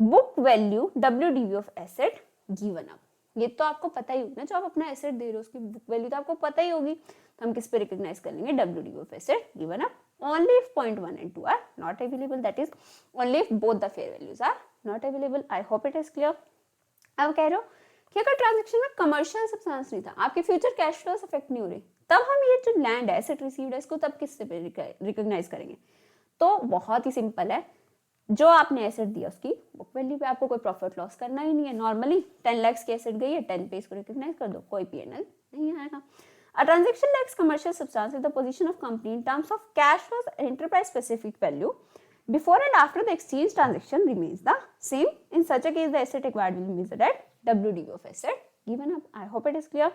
A: Book value WDV of asset given up. ये तो आपको पता ही होगा ना, जो आप अपना एसेट दे रहे हो उसकी बुक वैल्यू तो आपको पता ही होगी, तो हम किस पे रिकॉग्नाइज कर लेंगे? WDV of asset given up only if point 1 and 2 are not available, that is only if both the fair values are not available. I hope it is clear. अब कह रहे हो कि अगर ट्रांजैक्शन में कमर्शियल सब्सटेंस नहीं था, आपके फ्यूचर कैश फ्लोस अफेक्ट नहीं हो रहे, तब हम ये जो लैंड है, एसेट रिसीव्ड है, इसको तब किससे रिकॉग्नाइज करेंगे? तो बहुत ही सिंपल है, जो आपने एसेट दिया उसकी बुक वैल्यू पे, आपको कोई प्रॉफिट लॉस करना ही नहीं है। नॉर्मली 10 लाख की एसेट गई है, 10 पे इसको रिकॉग्नाइज कर दो, कोई P&L नहीं आएगा। A transaction lacks commercial substance in the position of company in terms of cash flows and enterprise specific value. Before and after the exchange transaction remains the same. In such a case, the asset acquired will be measured at WDV of asset given up. I hope it is clear.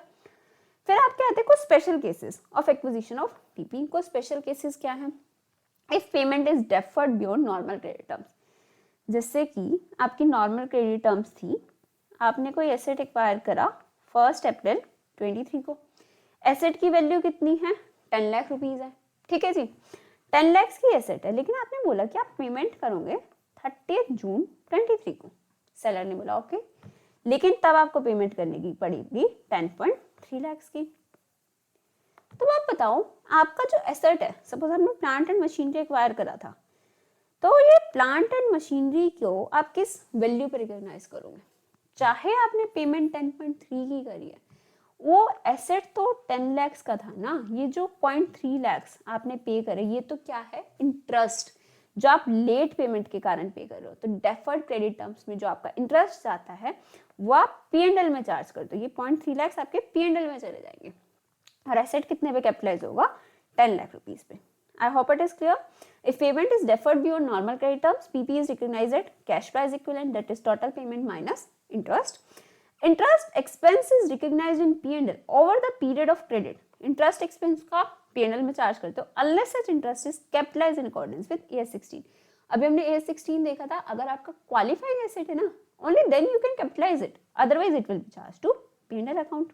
A: फिर आपके आते हैं कुछ special cases of acquisition of PP. कुछ special cases क्या है? If payment is deferred beyond normal credit terms, जैसे कि आपकी नॉर्मल क्रेडिट टर्म्स थी, आपने कोई एसेट एक्वायर करा 1 अप्रैल 23 को, एसेट की वैल्यू कितनी है? 10 लाख रुपीज है, ठीक है जी, 10 लाख की एसेट है, लेकिन आपने बोला कि आप पेमेंट करोगे 30 जून 23 को, सेलर ने बोला ओके, लेकिन तब आपको पेमेंट करने की पड़ेगी 10.3 लाख की। तो आप बताओ, आपका जो एसेट है, सपोज आपने प्लांट एंड मशीनरी एक्वायर करा था, तो ये प्लांट एंड मशीनरी को आप किस वैल्यू पर रिकॉग्नाइज करोगे? चाहे आपने पेमेंट 10.3 की करी है, वो एसेट तो 10 लाख का था ना, ये जो 0.3 लाख आपने पे करे, ये तो क्या है? इंटरेस्ट, जो आप लेट पेमेंट के कारण पे कर रहे हो। तो डेफर्ड क्रेडिट टर्म्स में जो आपका इंटरेस्ट जाता है वो आप P&L में चार्ज कर दो, ये 0.3 लाख आपके P&L में चले जाएंगे, और एसेट कितने पे कैपिटलाइज होगा? 10 लाख रुपीज पे। I hope it is clear. If payment is deferred beyond normal credit terms, PP is recognized at cash price equivalent, that is total payment minus interest. Interest expense is recognized in P&L over the period of credit. Interest expense का P&L में charge करते हो unless such interest is capitalized in accordance with AS 16. अभी हमने AS 16 देखा था, अगर आपका qualifying asset है ना, only then you can capitalize it, otherwise it will be charged to P&L account.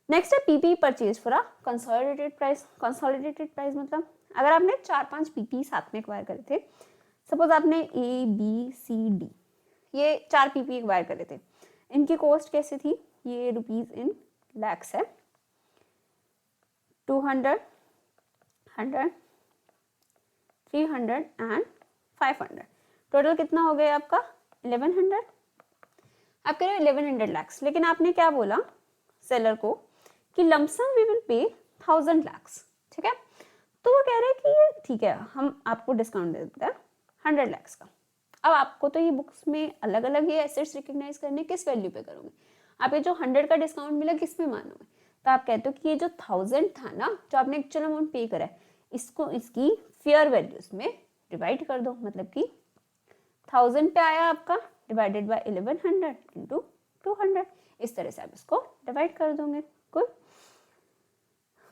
A: Next है PP purchase for a consolidated price. Consolidated price मतलब अगर आपने 4-5 पीपी साथ में एक्वायर करे थे, सपोज आपने ए बी सी डी ये 4 पीपी एक्वायर करे थे, इनकी कॉस्ट कैसे थी, ये रुपीज इन लैक्स है, 200, 100, 300 एंड 500, टोटल कितना हो गया आपका 1100. आप कह रहे हो 1100 लैक्स, लेकिन आपने क्या बोला सेलर को कि lump sum we will pay 1000 lakhs, ठीक है. तो वो कह रहे हैं कि ये ठीक है, हम आपको डिस्काउंट दे देते हैं 100 lakhs का. अब आपको तो ये बुक्स में अलग अलग ये एसेट्स रिकॉग्नाइज करने किस वैल्यू पे करोगे, आप ये जो 100 का डिस्काउंट मिला किस में मानोगे. तो आप कहते हो कि ये जो 1000 था ना, जो आपने एक्चुअल अमाउंट पे करा है, इसको इसकी फेयर वैल्यूज में डिवाइड कर दो. मतलब कि 1000 पे आया आपका, डिवाइडेड बाय 1100 इंटू 200. इस तरह से आप इसको डिवाइड कर दोगे. Good.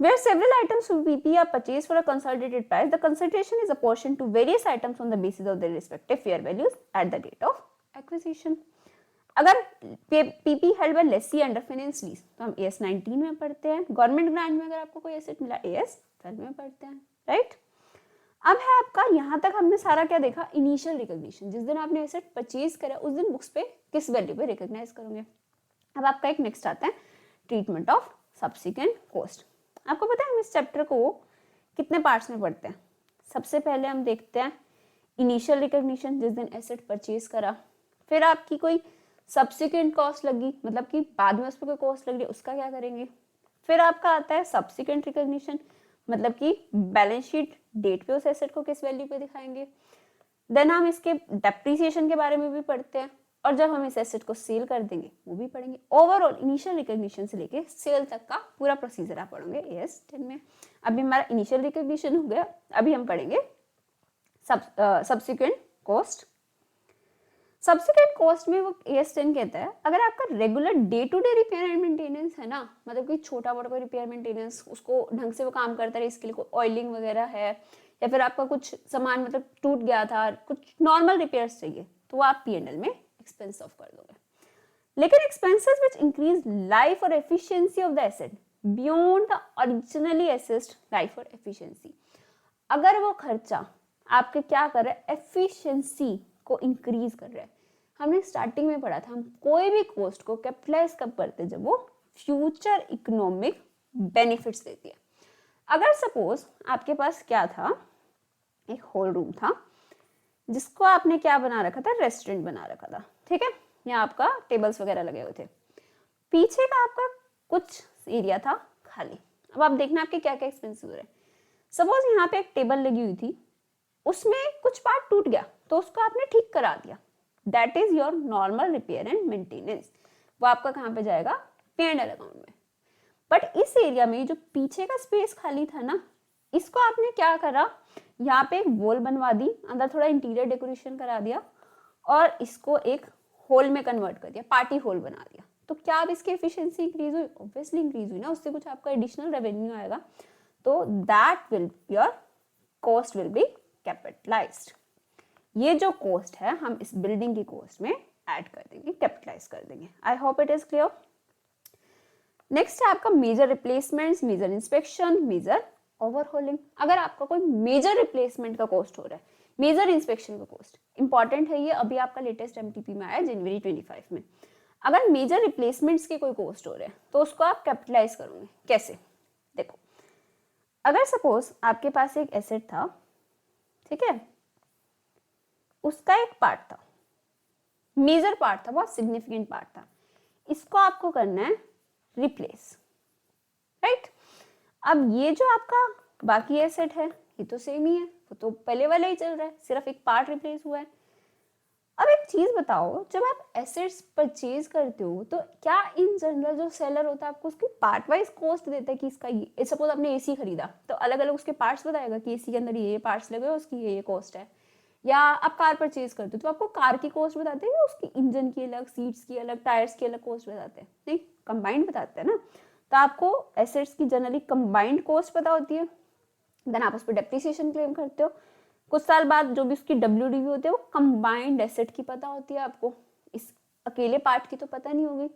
A: Where several items of PP are purchased for a consolidated price, the consideration is apportioned to various items on the basis of their respective fair values at the date of acquisition. अगर PP held by lessee under finance lease, तो हम AS 19 में पढ़ते हैं. Government grant में अगर आपको कोई एसेट मिला AS 12 में पढ़ते हैं, राइट. अब है आपका, यहाँ तक हमने सारा क्या देखा, इनिशियल रिकॉग्निशन. जिस दिन आपने एसेट परचेज करा उस दिन बुक्स पे किस वैल्यू पे रिकॉग्नाइज करोगे. अब आपका एक नेक्स्ट आता है ट्रीटमेंट ऑफ सब्सिक्वेंट कॉस्ट. आपको पता है हम इस चैप्टर को कितने पार्ट्स में पढ़ते हैं. सबसे पहले हम देखते हैं इनिशियल रिकॉग्निशन, जिस दिन एसेट परचेज करा. फिर आपकी कोई सब्सिक्वेंट कॉस्ट लगी, मतलब कि बाद में उस पर कोई कॉस्ट लग रही है, उसका क्या करेंगे. फिर आपका आता है सब्सिक्वेंट रिकॉग्निशन, मतलब कि बैलेंस शीट डेट पे उस एसेट को किस वैल्यू पे दिखाएंगे. देन हम इसके डेप्रिसिएशन के बारे में भी पढ़ते हैं, और जब हम इस एसेट को सेल कर देंगे वो भी पढ़ेंगे. ओवरऑल इनिशियल रिकॉग्निशन से लेके सेल तक का पूरा प्रोसीजर आप पढ़ोगे AS 10 में. अभी हमारा इनिशियल रिकॉग्निशन हो गया, अभी हम पढ़ेंगे सब्सिक्वेंट कॉस्ट. सब्सिक्वेंट कॉस्ट में वो AS 10 कहता है, अगर आपका regular day to day repair and maintenance है ना, मतलब कि छोटा मोटा कोई रिपेयर मेंटेनेंस, उसको ढंग से वो काम करता रहे, इसके लिए कोई ऑयलिंग वगैरह है, या फिर आपका कुछ सामान मतलब टूट गया था, कुछ नॉर्मल रिपेयर्स चाहिए, तो वो आप P&L में एक्सपेंस ऑफ कर दोगे. लेकिन एक्सपेंसेस व्हिच इंक्रीज लाइफ और efficiency of the asset beyond the originally assessed life और एफिशिएंसी, अगर वो खर्चा आपके क्या कर रहा है, एफिशिएंसी को इंक्रीज कर रहा है. हमने स्टार्टिंग में पढ़ा था, हम कोई भी कॉस्ट को कैपिटलाइज कब करते हैं, जब वो फ्यूचर इकोनॉमिक बेनिफिट्स देती है. अगर सपोज आपके पास क्या था, एक हॉल रूम था जिसको आपने क्या बना रखा था, रेस्टोरेंट बना रखा था, ठीक है. यहाँ आपका टेबल्स वगैरह लगे हुए थे, पीछे का आपका कुछ एरिया था खाली. अब आप देखना आपके क्या क्या एक्सपेंसिव हो रहे हैं. सपोज यहाँ पे एक टेबल लगी हुई थी, उसमें कुछ पार्ट टूट गया, तो उसको आपने ठीक करा दिया, that is your normal repair and maintenance. वो आपका कहाँ पे जाएगा, P&L अकाउंट में. बट इस एरिया में जो पीछे का स्पेस खाली था ना, इसको आपने क्या करा, यहाँ पे एक वॉल बनवा दी, अंदर थोड़ा इंटीरियर डेकोरेशन करा दिया, और इसको एक हॉल में कन्वर्ट कर दिया, पार्टी हॉल बना दिया. तो क्या अब इसकी एफिशिएंसी इंक्रीज हुई, ऑब्वियसली इंक्रीज हुई ना, उससे कुछ आपका एडिशनल रेवेन्यू आएगा. तो that will your cost will B capitalised. ये जो कॉस्ट है हम इस बिल्डिंग की कॉस्ट में ऐड कर देंगे, कैपिटलाइज कर देंगे. I hope it is clear. Next है आपका major replacements, major inspection, major overhauling. अगर आपका कोई मेजर रिप्लेसमेंट का कॉस्ट हो रहा है, मेजर इंस्पेक्शन का कॉस्ट इंपॉर्टेंट है, ये अभी आपका लेटेस्ट MTP में आया जनवरी 25 में. अगर मेजर रिप्लेसमेंट्स के कोई कॉस्ट हो रहे हैं तो उसको आप कैपिटलाइज करोगे. कैसे, देखो, अगर सपोज आपके पास एक एसेट था, ठीक है, उसका एक पार्ट था, मेजर पार्ट था, बहुत सिग्निफिकेंट पार्ट था, इसको आपको करना है रिप्लेस, राइट. अब ये जो आपका बाकी एसेट है ये तो सेम ही है, वो तो पहले वाला ही चल रहा है, सिर्फ एक पार्ट रिप्लेस हुआ है. अब एक चीज बताओ, जब आप एसेट्स परचेज करते हो तो क्या इन जनरल जो सेलर होता है आपको उसकी पार्ट वाइज कॉस्ट देता है कि इसका ये, सपोज आपने एसी खरीदा तो अलग अलग उसके पार्ट्स बताएगा कि एसी के अंदर ये पार्ट्स लगे, उसकी ये कॉस्ट है। या आप कार परचेज करते हो तो आपको कार की कॉस्ट बताते हैं या उसकी इंजन की अलग, सीट्स की अलग, टायर्स की अलग कॉस्ट बताते हैं? नहीं, कंबाइंड बताते हैं ना। तो आपको एसेट्स की जनरली कंबाइंड कॉस्ट पता होती है, देन आप उस पर डेप्रिसिएशन क्लेम करते हो। कुछ साल बाद जो भी उसकी WDV होती है वो कंबाइंड एसेट की पता होती है आपको, इस अकेले पार्ट की तो पता नहीं होगी।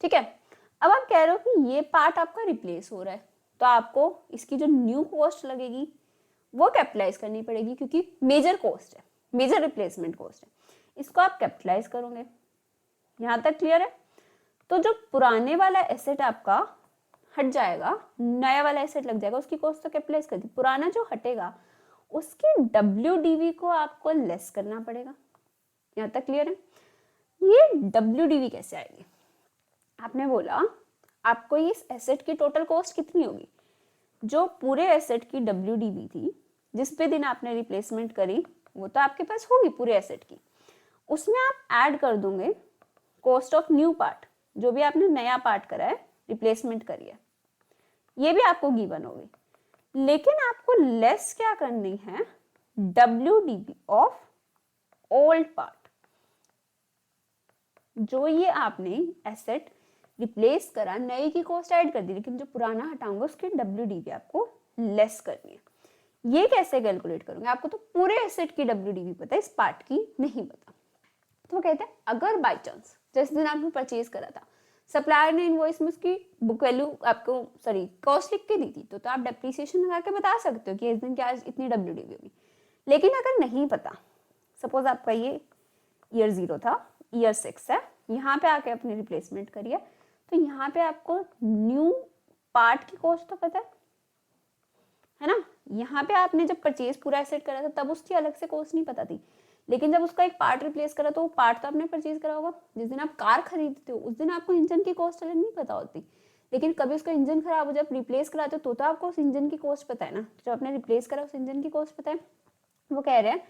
A: ठीक है, अब आप कह रहे हो कि ये पार्ट आपका रिप्लेस हो रहा है तो आपको इसकी जो न्यू कॉस्ट लगेगी वो कैपिटलाइज करनी पड़ेगी, क्योंकि मेजर कॉस्ट है, मेजर रिप्लेसमेंट कॉस्ट है, इसको आप कैपिटलाइज करोगे। यहाँ तक क्लियर है? तो जो पुराने वाला एसेट आपका हट जाएगा, नया वाला एसेट लग जाएगा, उसकी कॉस्ट तो कैपिटलाइज कर दी, पुराना जो हटेगा उसके WDV को आपको लेस करना पड़ेगा। यहाँ तक क्लियर है? ये WDV कैसे आएगी? आपने बोला आपको इस एसेट की टोटल कॉस्ट कितनी होगी, जो पूरे एसेट की WDV थी जिस पे दिन आपने रिप्लेसमेंट करी वो तो आपके पास होगी पूरे एसेट की, उसमें आप ऐड कर दोगे कॉस्ट ऑफ न्यू पार्ट, जो भी आपने नया पार्ट करा है, रिप्लेसमेंट करी है, ये भी आपको गिवन होगी। लेकिन आपको लेस क्या करनी है, WDV ऑफ ओल्ड पार्ट, जो ये आपने एसेट रिप्लेस करा, नए की कॉस्ट ऐड कर दी, लेकिन जो पुराना हटाऊंगा उसकी WDV आपको लेस करनी है। ये कैसे कैलकुलेट करोगे? आपको तो पूरे एसेट की WDV पता है, इस पार्ट की नहीं पता। तो कहते हैं अगर बाय चांस जिस दिन आपने परचेज करा था सप्लायर ने इनवॉइस में उसकी बुक वैल्यू आपको कॉस्ट लिख के दी थी तो आप डेप्रिसिएशन लगा के बता सकते हो कि इस दिन क्या इतनी WDV होगी। लेकिन अगर नहीं पता, सपोज आपका ये ईयर 0 था, ईयर 6 है, यहाँ पे आके अपनी रिप्लेसमेंट करिए, तो यहाँ पे आपको न्यू पार्ट की कॉस्ट तो पता है ना। यहाँ पे आपने जब परचेज पूरा एसेट करा था तब उसकी अलग से कॉस्ट नहीं पता थी, लेकिन जब उसका एक पार्ट रिप्लेस करा तो वो पार्ट तो आपने परचेज करा होगा। जिस दिन आप कार खरीदते हो उस दिन आपको इंजन की कॉस्ट अलग नहीं पता होती, लेकिन कभी उसका इंजन खराब हो, जब रिप्लेस कराते हो तो आपको उस इंजन की कॉस्ट पता है ना, जब आपने रिप्लेस करा उस इंजन की कॉस्ट पता है। वो कह रहे हैं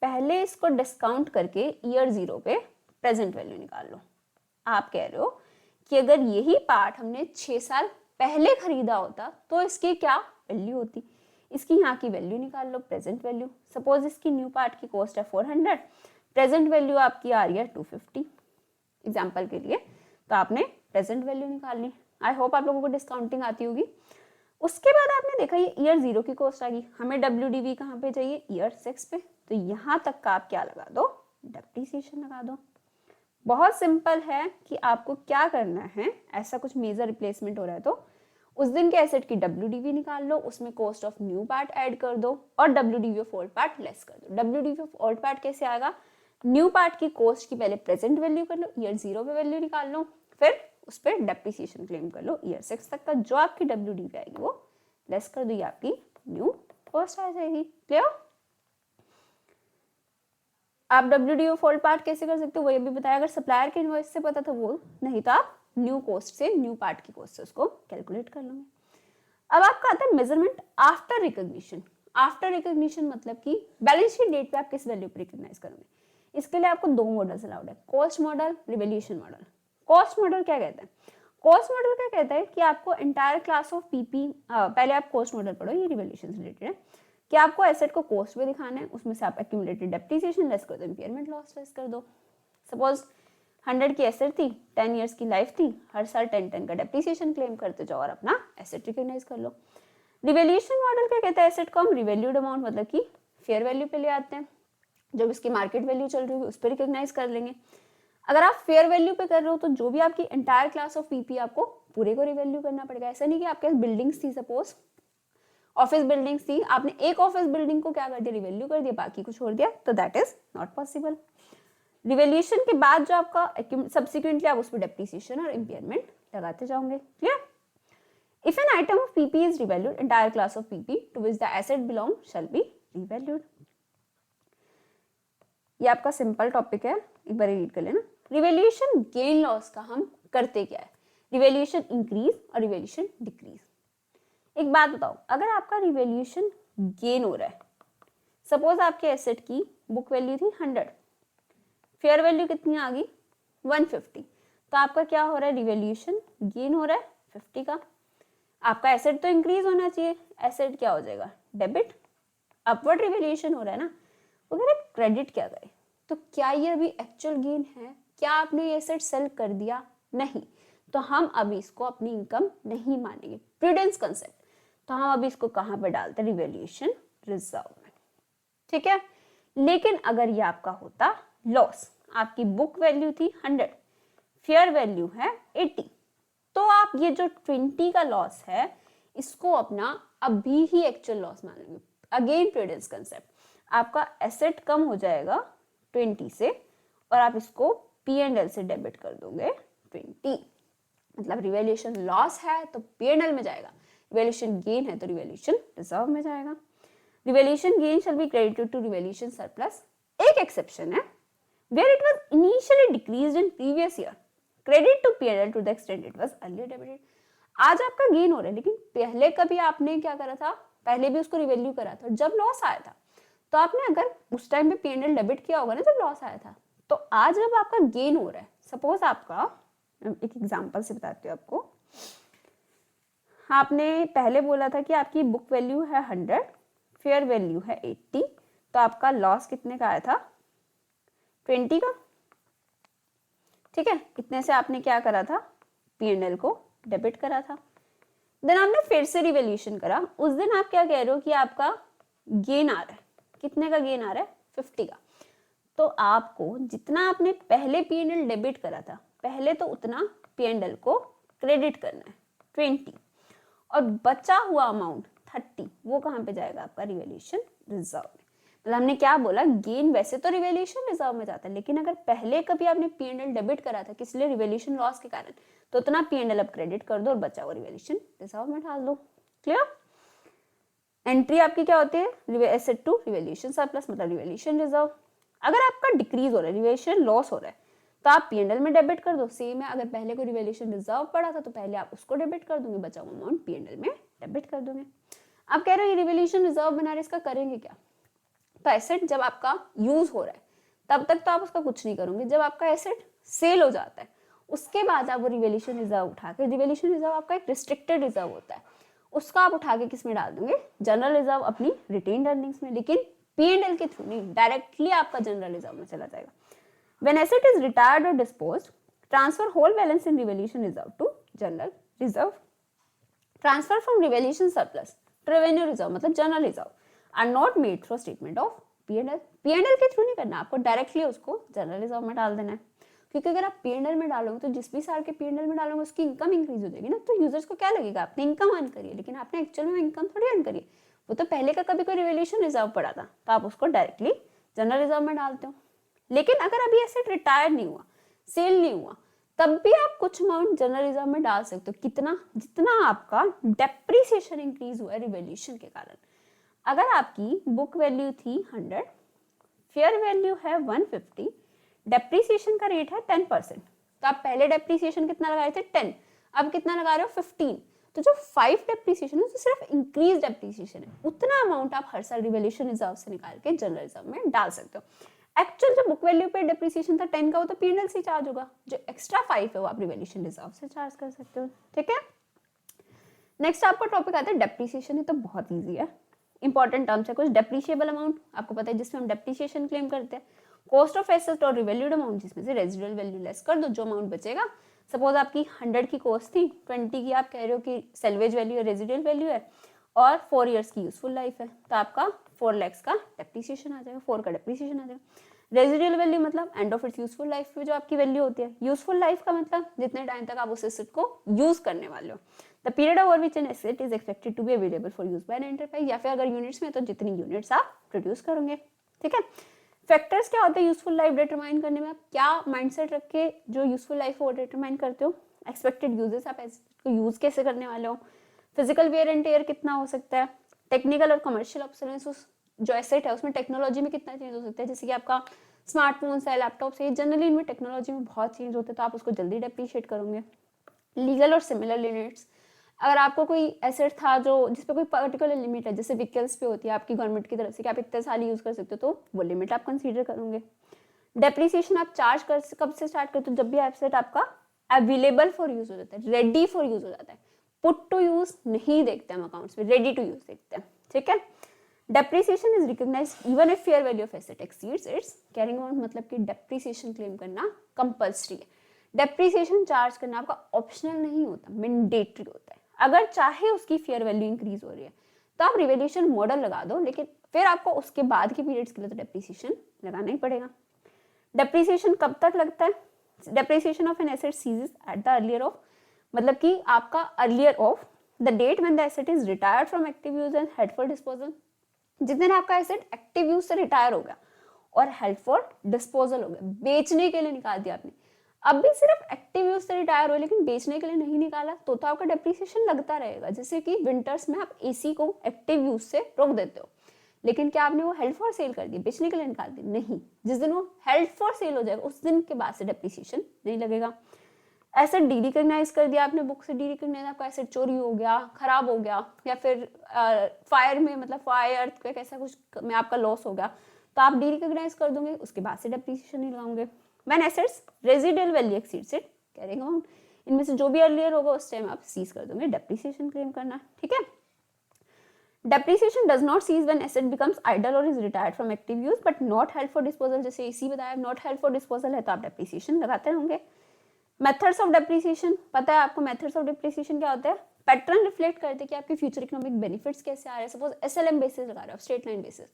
A: पहले इसको डिस्काउंट करके ईयर 0 पे प्रेजेंट वैल्यू निकाल लो। आप कह रहे हो कि अगर यही पार्ट हमने 6 साल पहले खरीदा होता तो इसकी क्या वैल्यू होती, इसकी यहाँ की वैल्यू निकाल लो, प्रेजेंट वैल्यू। सपोज इसकी न्यू पार्ट की कॉस्ट है 400, प्रेजेंट वैल्यू आपकी आ रही है 250 एग्जाम्पल के लिए, तो आपने प्रेजेंट वैल्यू निकाल ली। आई होप आप लोगों को डिस्काउंटिंग आती होगी। उसके बाद आपने देखा ये ईयर 0 की कॉस्ट आ गई, हमें WDV कहाँ पे चाहिए, ईयर 6 पे, तो यहाँ तक का आप क्या लगा दो, डेप्रिसिएशन लगा दो। बहुत सिंपल है कि आपको क्या करना है, ऐसा कुछ मेजर रिप्लेसमेंट हो रहा है तो उस दिन के एसेट की WDV निकाल लो, उसमें cost of new part add कर दो और WDV of old part less कर दो। WDV ऑफ ओल्ड पार्ट कैसे आएगा, न्यू पार्ट की कॉस्ट की पहले प्रेजेंट वैल्यू कर लो, ईयर 0 पे वैल्यू निकाल लो, फिर उस पर डेप्रिसिएशन क्लेम कर लो, ईयर 6 तक का जो आपकी WDV आएगी वो लेस कर दो, ये आपकी न्यू कॉस्ट आ जाएगी। क्लियर? आप WDV ऑफ ओल्ड पार्ट कैसे कर सकते हो वही अभी बताया, अगर सप्लायर के इनवॉइस से पता था वो, नहीं तो आप न्यू कॉस्ट से, न्यू पार्ट की कॉस्ट से उसको कैलकुलेट कर लोगे। अब आपका आता है measurement after recognition. After recognition मतलब कि बैलेंस शीट डेट पे आप किस वैल्यू पे रिकॉग्नाइज करोगे। इसके लिए आपको 2 मॉडल्स अलाउड है, cost model, revaluation model. Cost model क्या कहता है, कॉस्ट मॉडल क्या कहता है कि आपको एंटायर क्लास ऑफ PP, पहले आप कॉस्ट मॉडल पढ़ो, ये रिवैल्यूएशन से रिलेटेड है, कि आपको एसेट को कॉस्ट में दिखाना है, उसमें से आप एक्यूमुलेटेड डेप्रिसिएशन लेस कर दो, इंपीयरमेंट लॉस लेस कर दो। सपोज 100 की एसेट थी, 10 इयर्स की लाइफ थी, हर साल 10 का डेप्रिसिएशन क्लेम करते जाओ और अपना एसेट रिकॉग्नाइज कर लो। रिवैल्यूएशन मॉडल क्या कहता है, एसेट को हम रिवैल्यूड अमाउंट मतलब कि फेयर वैल्यू पे ले आते हैं, जब इसकी मार्केट वैल्यू चल रही है उस पर रिकॉग्नाइज कर लेंगे। अगर आप फेयर वैल्यू पे कर रहे हो तो जो भी आपकी एंटायर क्लास ऑफ PP आपको पूरे को रिवैल्यू करना पड़ेगा। ऐसा नहीं कि आपके पास बिल्डिंग्स थी, सपोज ऑफिस बिल्डिंग्स थी, आपने एक ऑफिस बिल्डिंग को क्या कर दिया, रिवैल्यू कर दिया, बाकी को छोड़ दिया, तो that is not possible. Revaluation के बाद जो आपका सब्सिक्वेंटली आप उस पर डेप्रिसिएशन और इंपीयरमेंट लगाते जाओगे। Clear? If an item of PP is revalued, entire class of PP to which the asset belong shall be revalued. ये आपका सिंपल टॉपिक है, एक बार रीड कर लेना। रिवैल्यूएशन गेन लॉस का हम करते क्या है, रिवैल्यूएशन इंक्रीज और रिवैल्यूएशन डिक्रीज। एक बात बताओ, अगर आपका रिवैल्यूएशन गेन हो रहा है, सपोज आपके एसेट की बुक वैल्यू थी 100, फेयर वैल्यू कितनी आ गई 150, तो आपका क्या हो रहा है, रिवैल्यूएशन गेन हो रहा है 50 का। आपका एसेट तो इंक्रीज होना चाहिए, एसेट क्या हो जाएगा, डेबिट, अपवर्ड रिवैल्यूएशन हो रहा है ना, वो कह रहे क्रेडिट क्या करें। तो क्या ये अभी एक्चुअल गेन है, क्या आपने ये एसेट सेल कर दिया, नहीं, तो हम अभी इसको अपनी इनकम नहीं मानेंगे, प्रूडेंस कंसेप्ट। तो हम अभी इसको कहाँ पे डालते हैं, रिवैल्यूएशन रिजर्व में, ठीक है। लेकिन अगर ये आपका होता लॉस, आपकी बुक वैल्यू थी 100, फेयर वैल्यू है 80, तो आप ये जो 20 का लॉस है इसको अपना अभी ही एक्चुअल लॉस मानेंगे। अगेन प्रूडेंस कंसेप्ट, आपका एसेट कम हो जाएगा 20 से और आप इसको P&L से डेबिट कर दोगे 20, मतलब रिवैल्यूएशन लॉस है तो P&L में जाएगा, रिवैल्यूएशन गेन है तो रिवैल्यूएशन रिजर्व में जाएगा। Revaluation gain shall be credited to revaluation surplus. एक एक्सेप्शन है, where it was initially decreased in previous year, credit to P&L to the extent it was earlier debited। आज आपका gain हो रहा है, लेकिन पहले कभी आपने क्या करा था, पहले भी उसको रिवैल्यू करा था, जब लॉस आया था तो आपने अगर उस टाइम पे P&L डेबिट किया होगा ना जब लॉस आया था, तो आज जब आपका गेन हो रहा है, सपोज आपका, एक एग्जांपल से बताती हूँ आपको, आपने पहले बोला था कि आपकी बुक वैल्यू है 100, फेयर वैल्यू है 80, तो आपका लॉस कितने का आया था, 20 का, ठीक है। इतने से आपने क्या करा था, P&L को डेबिट करा था। देन आपने फिर से रिवैल्यूएशन करा, उस दिन आप क्या कह रहे हो कि आपका गेन आ रहा है, कितने का गेन आ रहा है, 50 का। तो आपको जितना आपने पहले P&L डेबिट करा था, पहले तो उतना P&L को क्रेडिट करना है 20, और बचा हुआ अमाउंट 30 वो कहाँ पे जाएगा, आपका रिवैल्यूएशन रिजर्व में। मतलब हमने क्या बोला, गेन वैसे तो रिवैल्यूएशन रिजर्व में जाता है, लेकिन अगर पहले कभी आपने P&L डेबिट करा था किस लिए, रिवैल्यूएशन लॉस के कारण, तो उतना P&L अब क्रेडिट कर दो और बचा हुआ रिवैल्यूएशन रिजर्व में डाल दो। क्लियर। एंट्री आपकी क्या होती है, एसेट टू रिवैल्यूएशन सरप्लस, मतलब रिवैल्यूएशन रिजर्व। अगर आपका डिक्रीज हो रहा है, रिवैल्यूएशन लॉस हो रहा है, तो आप P&L में डेबिट कर दो। सेम है, अगर पहले को रिवैल्यूएशन रिजर्व पड़ा था तो पहले आप उसको डेबिट कर दोगे, बचा हुआ अमाउंट P&L में डेबिट कर दोगे। आप कह रहे हो ये रिवैल्यूएशन रिजर्व बना रहे, इसका करेंगे क्या, तो एसेट जब आपका यूज हो रहा है तब तक तो आप उसका कुछ नहीं करोगे, जब आपका एसेट सेल हो जाता है उसके बाद आप वो रिवैल्यूएशन रिजर्व उठा के, रिवैल्यूएशन रिजर्व आपका एक रिस्ट्रिक्टेड रिजर्व होता है, उसका आप उठा के किस में डाल दोगे, जनरल रिजर्व, अपनी रिटेन्ड अर्निंग्स में, लेकिन P&L के थ्रू नहीं, डायरेक्टली आपका जनरल रिजर्व में चला जाएगा। When asset is retired or disposed, transfer whole balance in revaluation reserve to general reserve. Transfer from revaluation surplus to revenue reserve, मतलब general reserve, are not made through statement of P&L. P&L के through नहीं करना, आपको directly उसको general reserve में डाल देना है, क्योंकि अगर आप P&L में डालोगे तो जिस भी साल के P&L में डालोगे उसकी इनकम इंक्रीज हो जाएगी ना, तो यूजर्स को क्या लगेगा, आपने इनकम अर्न करी है, लेकिन आपने एक्चुअल में इनकम थोड़ी अर्न करी है, वो तो पहले का कभी कोई रिवैल्यूएशन रिजर्व पड़ा था, तो आप उसको डायरेक्टली जनरल रिजर्व में डालते हो। लेकिन अगर अभी एसेट रिटायर नहीं हुआ, सेल नहीं हुआ, तब भी आप कुछ अमाउंट जनरल रिजर्व में डाल सकते हो, कितना, जितना आपका डेप्रिसिएशन इंक्रीज हुआ है रिवैल्यूएशन के कारण। अगर आपकी बुक वैल्यू थी 100, फेयर वैल्यू है 150, डेप्रिसिएशन का रेट है 10%, तो आप पहले डेप्रिसिएशन कितना लगाए थे 10, अब कितना लगा रहे हो 15, तो जो 5 डेप्रिसिएशन है तो सिर्फ इंक्रीज डेप्रिसिएशन है, उतना अमाउंट आप हर साल रिवैल्यूएशन रिजर्व से निकाल के जनरल रिजर्व में डाल सकते हो। एक्चुअल जो बुक वैल्यू पे डेप्रिसिएशन था 10 का, वो तो P&L से चार्ज होगा, जो एक्स्ट्रा 5 है वो आप रिवैल्यूएशन रिजर्व से चार्ज कर सकते हो, ठीक है। नेक्स्ट आपका टॉपिक आता है डेप्रिसिएशन, ये तो बहुत इजी है, इंपॉर्टेंट टर्म्स है कुछ। डेप्रिशिएबल अमाउंट आपको पता है जिसमें हम डेप्रिसिएशन क्लेम करते हैं, कॉस्ट ऑफ एसेट और रिवैल्यूड अमाउंट जिसमें से रेजिडुअल वैल्यू लेस कर दो, जो अमाउंट बचेगा, सपोज आपकी 100 की कॉस्ट थी, 20 की आप कह रहे हो कि सेल्वेज वैल्यू है, रेजिडुअल वैल्यू है, और 4 इयर्स की यूजफुल लाइफ है, तो आपका 4 लाख का डेप्रिसिएशन आ जाएगा, 4 का डेप्रिसिएशन आ जाएगा। रेजिडुअल वैल्यू मतलब end of its useful life पे जो आपकी वैल्यू होती है, यूजफुल लाइफ का मतलब जितने टाइम तक आप उस एसेट को यूज करने वाले हो, the period over which an asset is expected to be available for use by an enterprise, या फिर अगर यूनिट्स में तो जितनी यूनिट्स आप प्रोड्यूस करोगे, ठीक है। फैक्टर्स क्या होते हैं यूजफुल लाइफ डिटरमाइन करने में, आप क्या माइंडसेट रख के जो यूजफुल लाइफ को डिटरमाइन करते हो, एक्सपेक्टेड यूजेस, आप एसेट को यूज कैसे करने वाले हो, फिजिकल वेयर एंड टेयर कितना हो सकता है, टेक्निकल और कमर्शियल ऑब्सोलेंस, उस जो एसेट है उसमें टेक्नोलॉजी में कितना चेंज हो सकता है, जैसे कि आपका स्मार्टफोन है, लैपटॉप से, जनरली इनमें टेक्नोलॉजी में बहुत चेंज होते हैं, तो आप उसको जल्दी डेप्रिशिएट करोगे। लीगल और सिमिलर लिमिट्स, अगर आपको कोई एसेट था जो जिस पे कोई पर्टिकुलर लिमिट है, जैसे व्हीकल्स पे होती है आपकी गवर्नमेंट की तरफ से कि आप इतने साल यूज कर सकते हो, तो वो लिमिट आप कंसीडर करोगे। डेप्रिसिएशन आप चार्ज कर कब से स्टार्ट करते हो, जब भी एसेट आपका अवेलेबल फॉर यूज हो जाता है, रेडी फॉर यूज हो जाता है। पुट टू यूज नहीं देखते हम अकाउंट्स में, रेडी टू यूज देखते हैं, ठीक है। Depreciation is recognised even if fair value of asset exceeds its carrying amount, मतलब कि डेप्रिसिएशन क्लेम करना कंपल्सरी है। डेप्रिसिएशन चार्ज करना आपका ऑप्शनल नहीं होता, मैंडेटरी होता है। अगर चाहे उसकी फेयर वैल्यू इंक्रीज हो रही है तो आप रिवैल्यूएशन मॉडल लगा दो, लेकिन फिर आपको उसके बाद के पीरियड्स के लिए तो डेप्रिसिएशन लगाना ही पड़ेगा। डेप्रिसिएशन कब तक लगता है? Depreciation of an asset ceases at the earlier of, मतलब कि आपका earlier of the date when the asset is retired from active use and held for disposal. जिस दिन आपका एसेट एक्टिव यूज से रिटायर हो गया और हेल्ड फॉर डिस्पोजल हो गया, बेचने के लिए निकाल दिया आपने, अब भी सिर्फ एक्टिव यूज से रिटायर हो लेकिन बेचने के लिए नहीं निकाला, तो आपका डेप्रिसिएशन लगता रहेगा। जैसे कि विंटर्स में आप एसी को एक्टिव यूज से रोक देते हो, लेकिन क्या आपने वो हेल्ड फॉर सेल कर दिया, बेचने के लिए निकाल दिया? नहीं। जिस दिन वो हेल्ड फॉर सेल हो जाएगा उस दिन के बाद से डेप्रिसिएशन नहीं लगेगा। एसेट डी रिकॉग्नाइज कर दिया आपने, बुक से डी रिकॉग्नाइज, आपका एसेट चोरी हो गया, खराब हो गया, या फिर फायर में, मतलब फायर अर्थक्वेक ऐसा कुछ में आपका लॉस हो गया, तो आप डी रिकॉग्नाइज कर दोगे, उसके बाद से डेप्रिसिएशन नहीं लगाओगे। When assets residual value exceeds it carrying amount, इनमें से जो भी अर्लियर होगा उस टाइम आप सीज कर दोगे, डेप्रिसिएशन क्लेम करना, ठीक है। Depreciation does not cease when asset becomes idle or is retired from active use but not held for disposal। जैसे इसी बताया, not held for disposal है तो आप depreciation लगाते होंगे। Methods of depreciation, पता है आपको methods of depreciation क्या होता है? पैटर्न रिफ्लेक्ट करते हैं कि आपके फ्यूचर इकोनॉमिक बेनिफिट्स कैसे आ रहे हैं। सपोज SLM बेसिस लगा रहे हो, स्ट्रेट लाइन बेसिस,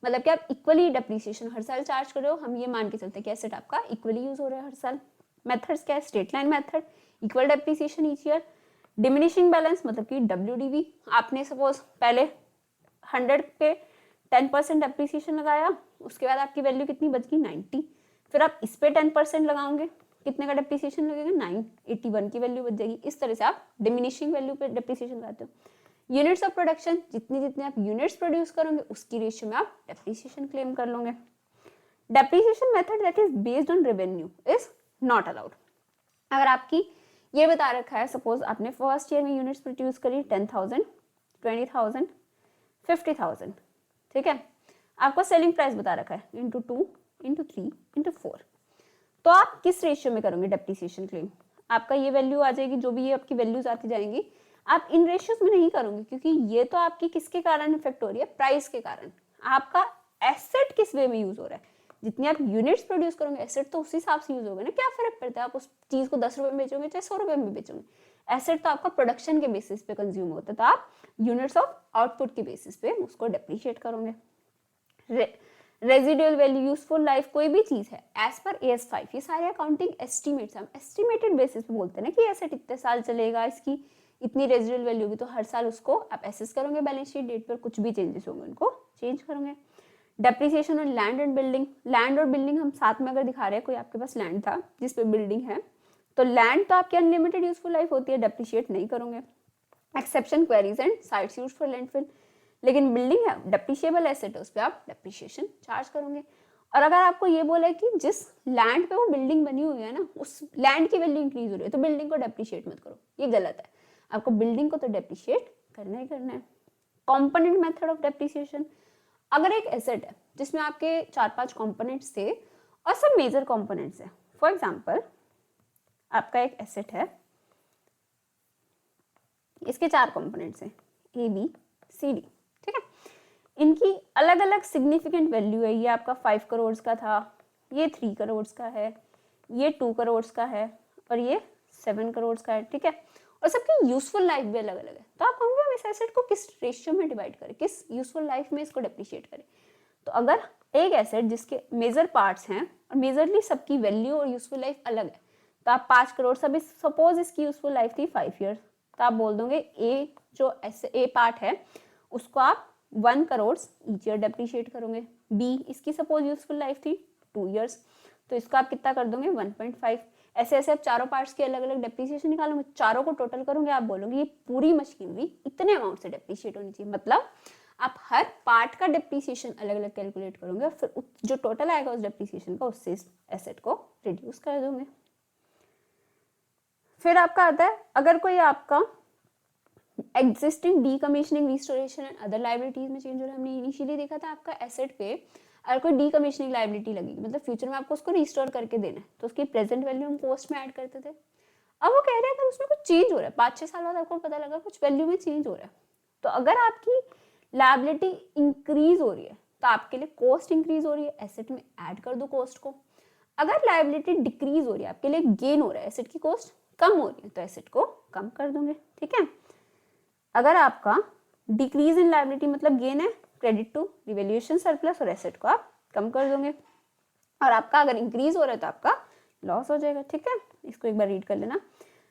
A: मतलब कि आप इक्वली डेप्रिसिएशन हर साल चार्ज कर रहे हो, हम ये मान के चलते हैं कि एसेट आपका इक्वली यूज हो रहा है हर साल। मेथड्स क्या है? Straight line method, equal depreciation each year. Diminishing balance मतलब कि WDV, आपने सपोज पहले 100 पे 10% डेप्रिसिएशन लगाया, उसके बाद आपकी वैल्यू कितनी बच गई? 90, फिर आप इस पे 10% लगाओगे, कितने का डेप्रिसिएशन लगेगा? 981 की वैल्यू बच जाएगी। इस तरह से आप डिमिनिशिंग वैल्यू पे डेप्रिसिएशन लगाते हो। यूनिट्स ऑफ प्रोडक्शन, जितनी जितनी आप यूनिट्स प्रोड्यूस करोगे उसकी रेशियो में आप डेप्रिसिएशन क्लेम कर लोगे। Depreciation method that is based on revenue is not allowed. अगर आपकी ये बता रखा है, सपोज आपने फर्स्ट ईयर में यूनिट्स प्रोड्यूस करी 10,000, 20,000, 50,000, ठीक है, आपको सेलिंग प्राइस बता रखा है इंटू 2, इंटू 3, इंटू 4, तो आप किस रेशियो में करोगे डेप्रिसिएशन क्लेम? आपका ये वैल्यू आ जाएगी, जो भी ये आपकी वैल्यूज आती जाएंगी, आप इन रेशियोज में नहीं करोगे, क्योंकि ये तो आपकी किसके कारण इफेक्ट हो रही है? प्राइस के कारण। आपका एसेट किस वे में यूज हो रहा है? जितनी आप यूनिट्स प्रोड्यूस करोगे एसेट तो उस हिसाब से यूज होगा ना। क्या फर्क पड़ता है आप उस चीज को 10 रुपए में बेचोगे चाहे 100 रुपए में बेचोगे? एसेट तो आपका प्रोडक्शन के बेसिस पे कंज्यूम होता है, तो आप यूनिट्स ऑफ आउटपुट के बेसिस पे उसको डेप्रिशिएट करोगे। रेजिडुअल वैल्यू, यूजफुल लाइफ, कोई भी चीज है एज पर AS5, ये सारे अकाउंटिंग एस्टिमेट्स, हम एस्टिमेटेड बेसिस पे बोलते हैं ना कि एसेट इतने साल चलेगा, इसकी इतनी रेजिडुअल वैल्यू होगी, तो हर साल उसको आप एसेस करोगे, बैलेंस शीट डेट पर कुछ भी चेंजेस होंगे उनको चेंज करोगे। Depreciation on land and building, land और बिल्डिंग हम साथ में अगर दिखा रहे हैं, कोई आपके पास लैंड था जिस पे बिल्डिंग है, तो लैंड तो आपकी अनलिमिटेड यूजफुल लाइफ होती है, डेप्रिशिएट नहीं करोगे। Exception queries and sites used for landfill, लेकिन बिल्डिंग है डेप्रिशिएबल एसेट है, उस पर आप डेप्रिशिएशन चार्ज करोगे। और अगर आपको ये बोला है कि जिस लैंड पे वो बिल्डिंग बनी हुई है ना, उस लैंड की वैल्यू इंक्रीज हो रही है, तो बिल्डिंग को डेप्रिशिएट मत करो, ये गलत है। आपको बिल्डिंग को तो डेप्रिशिएट करना ही करना है। कॉम्पोनेंट मेथड ऑफ डेप्रिसिएशन, अगर एक एसेट है जिसमें आपके 4-5 कंपोनेंट्स थे और सब मेजर कंपोनेंट्स है, फॉर एग्जांपल आपका एक एसेट है, इसके 4 कंपोनेंट्स हैं A B C D, ठीक है, इनकी अलग अलग सिग्निफिकेंट वैल्यू है। ये आपका 5 करोड़ का था, ये 3 करोड़ का है, ये 2 करोड़ का है और ये 7 करोड़ का है, ठीक है, और सबकी यूजफुल लाइफ भी अलग अलग है। तो आप कहोगे हम इस एसेट को किस रेशियो में डिवाइड करें, किस यूजफुल लाइफ में इसको डेप्रिशिएट करें? तो अगर एक एसेट जिसके मेजर पार्ट्स हैं और मेजरली सबकी वैल्यू और यूजफुल लाइफ अलग है, तो आप 5 करोड़ सब, सपोज इसकी यूजफुल लाइफ थी 5 ईयर्स, तो आप बोल दोगे ए जो ए पार्ट है उसको आप 1 करोड़ ईच ईयर डेप्रिशिएट करोगे। बी इसकी सपोज यूजफुल लाइफ थी 2 ईयर्स, तो इसको आप कितना कर दोगे? 1.5। ऐसे ऐसे आप चारों पार्ट्स के अलग अलग डेप्रिसिएशन निकालोगे, चारों को टोटल करोगे, आप बोलोगे ये पूरी मशीनरी इतने अमाउंट से डेप्रिशिएट होनी चाहिए। मतलब आप हर पार्ट का डेप्रिसिएशन अलग अलग कैलकुलेट करोगे और फिर जो टोटल आएगा उस डेप्रिसिएशन का उससे एसेट को रिड्यूस कर दोगे। फिर आपका आता है, अगर कोई आपका existing decommissioning, restoration and other liabilities में चेंज हो रहा है। हमने इनिशियली देखा था आपका एसेट पे और कोई डीकमीशनिंग लायबिलिटी लगेगी, मतलब फ्यूचर में आपको उसको रिस्टोर करके देना है, तो उसकी प्रेजेंट वैल्यू हम कॉस्ट में ऐड करते थे। अब वो कह रहे हैं अगर उसमें कुछ चेंज हो रहा है, 5-6 साल बाद आपको पता लगा कुछ वैल्यू में चेंज हो रहा है, तो अगर आपकी लायबिलिटी इंक्रीज हो रही है तो आपके लिए कॉस्ट इंक्रीज हो रही है, एसेट में ऐड कर दो कॉस्ट को। अगर लायबिलिटी डिक्रीज हो रही है, आपके लिए गेन हो रहा है, एसेट की कॉस्ट कम हो रही है, तो एसेट को कम कर दोगे, ठीक है। अगर आपका डिक्रीज इन लायबिलिटी मतलब गेन है, क्रेडिट टू रिवैल्यूएशन सरप्लस और एसेट को आप कम कर दोगे। और आपका अगर इंक्रीज हो रहा है तो आपका लॉस हो जाएगा, ठीक है। इसको एक बार रीड कर लेना।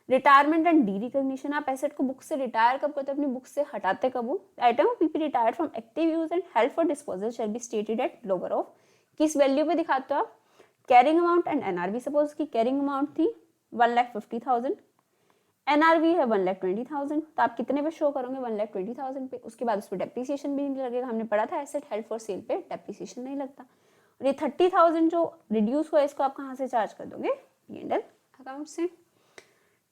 A: रिटायरमेंट एंड डी रिकॉग्निशन, आप एसेट को बुक से रिटायर कब करते हो, अपनी बुक से हटाते कब हो। Item of PP retired from active use and held for disposal shall be stated at lower of, किस वैल्यू पे दिखाते हो आप, carrying amount and NRV. Suppose की कैरिंग अमाउंट थी 1,50,000, एनआरवी है 1,20,000, तो आप कितने पे शो करोगे, 1,20,000 पे। उसके बाद उस पर डेप्रिसिएशन भी नहीं लगेगा, हमने पढ़ा था एसेट हेल्ड फॉर सेल पे डेप्रिसिएशन नहीं लगता। और ये 30,000 जो रिड्यूस हुआ इसको आप कहाँ से चार्ज कर दोगे, P&L अकाउंट से।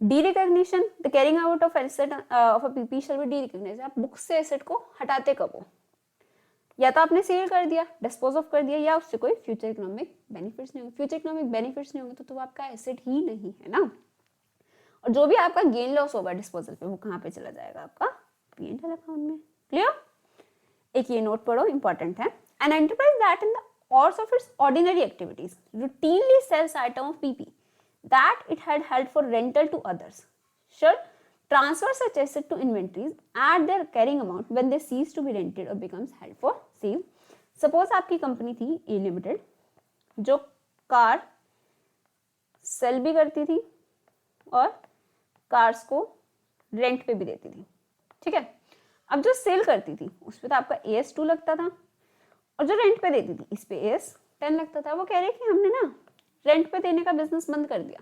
A: Derecognition, the carrying out of asset of a PP shall be derecognised, आप बुक से एसेट को हटाते कब हो, या तो आपने सेल कर दिया, डिस्पोज ऑफ कर दिया, या उससे कोई फ्यूचर इकोनॉमिक बेनिफिट्स नहीं होंगे। फ्यूचर इकोनॉमिक बेनिफिट्स नहीं होंगे तो आपका एसेट ही नहीं है ना। और जो भी आपका गेन लॉस होगा डिस्पोजल पे वो कहाँ पे चला जाएगा, आपका P&L अकाउंट में। क्लियर। एक ये नोट पढ़ो, इंपॉर्टेंट है। An enterprise that in the course of its ordinary activities routinely sells item of PP that it had held for rental to others should transfer such asset to inventories at their carrying amount when they cease to be rented or becomes held for sale. Suppose आपकी company थी A limited जो car cell भी करती थी और cars को rent पे भी देती थी, ठीक है। अब जो सेल करती थी उस पर तो आपका AS2 लगता था, और जो रेंट पे देती थी इस पे AS10 लगता था। वो कह रहे कि हमने ना रेंट पे देने का बिजनेस बंद कर दिया,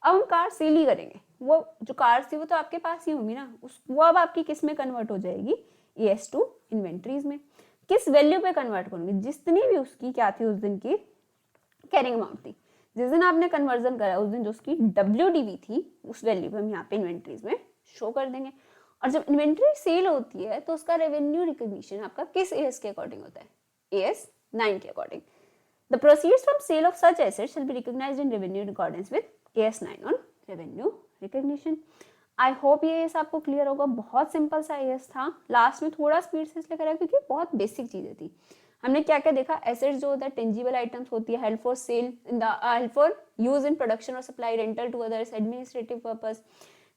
A: अब हम कार सेल ही करेंगे। वो जो कार थी वो तो आपके पास ही होंगी ना, वो अब आपकी किस में कन्वर्ट हो जाएगी, AS2 इन्वेंट्रीज में। किस वैल्यू पे कन्वर्ट करूंगी, जितनी भी उसकी क्या थी उस दिन की कैरिंग अमाउंट थी, जिस दिन आपने कन्वर्जन करा उस दिन जो उसकी WDV थी उस वैल्यू पे हम यहाँ पे इन्वेंट्रीज में शो कर देंगे। और जब इन्वेंट्री सेल होती है तो उसका रेवेन्यू रिकॉग्निशन आपका किस AS के अकॉर्डिंग होता है, AS9 के according. The proceeds from sale of such assets shall be recognized in revenue in accordance with AS9 on revenue recognition. I hope ये AS आपको क्लियर होगा। बहुत सिंपल सा AS था, लास्ट में थोड़ा स्पीड से इसलिए करा क्योंकि बहुत बेसिक चीजें थी। हमने क्या क्या देखा, एसेट्स जो होता है टेंजिबल आइटम्स होती है, held for sale in the held for use in production और supply, rental to others, administrative purpose.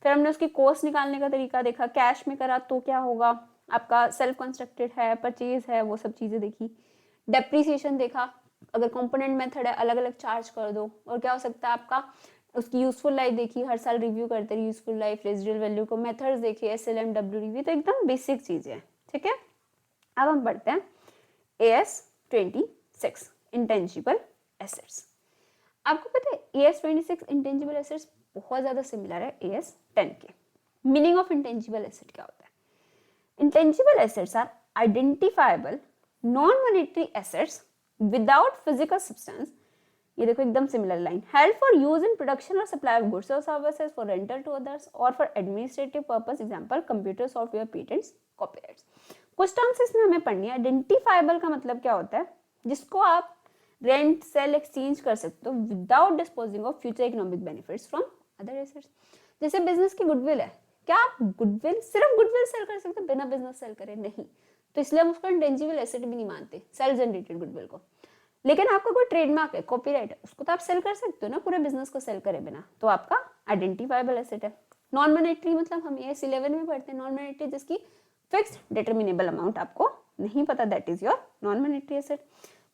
A: फिर हमने उसकी कॉस्ट निकालने का तरीका देखा, कैश में करा तो क्या होगा, आपका सेल्फ कंस्ट्रक्टेड है, परचेज है, वो सब चीजें देखी। डेप्रिसिएशन देखा, अगर कंपोनेंट मेथड है अलग अलग चार्ज कर दो। और क्या हो सकता है आपका, उसकी यूजफुल लाइफ देखी, हर साल रिव्यू करते रहिए यूजफुल लाइफ, रेजिडुअल वैल्यू को, मेथड्स देखिए, SLM WDV, तो एकदम बेसिक चीजें हैं, ठीक है। अब हम पढ़ते हैं AS26 इंटेंजिबल एसेट्स। आपको पता है AS26 इंटेंजिबल एसेट्स बहुत ज्यादा सिमिलर है AS10 के। मीनिंग ऑफ इंटेंजिबल एसेट क्या होता है, intangible assets are identifiable non monetary assets without physical substance, ये देखो एकदम similar line, held for use in production और सप्लाई ऑफ गुड्स और services, for rental to others और for administrative purpose, example computer software, patents, copyrights. कुछ terms इसमें हमें पढ़नी है। आइडेंटिफाइबल का मतलब क्या होता है, जिसको आप रेंट सेल एक्सचेंज कर सकते हो without disposing of future economic benefits from other assets. जैसे बिजनेस की गुडविल है, क्या आप गुडविल सिर्फ गुडविल सेल कर सकते हो बिना बिजनेस सेल करे, नहीं, तो इसलिए हम उसको इंटेंजिबल एसेट भी नहीं मानते, सेल्फ जनरेटेड गुडविल को। लेकिन आपका कोई ट्रेडमार्क है, कॉपीराइट है, उसको तो आप सेल कर सकते हो ना पूरे बिजनेस को सेल करे बिना, तो आपका आइडेंटिफाइबल एसेट है। नॉन मॉनेटरी मतलब हम AS11 में पढ़ते हैं, नॉन मॉनेटरी जिसकी फिक्स्ड डिटरमिनेबल अमाउंट आपको नहीं पता, that is your non monetary asset.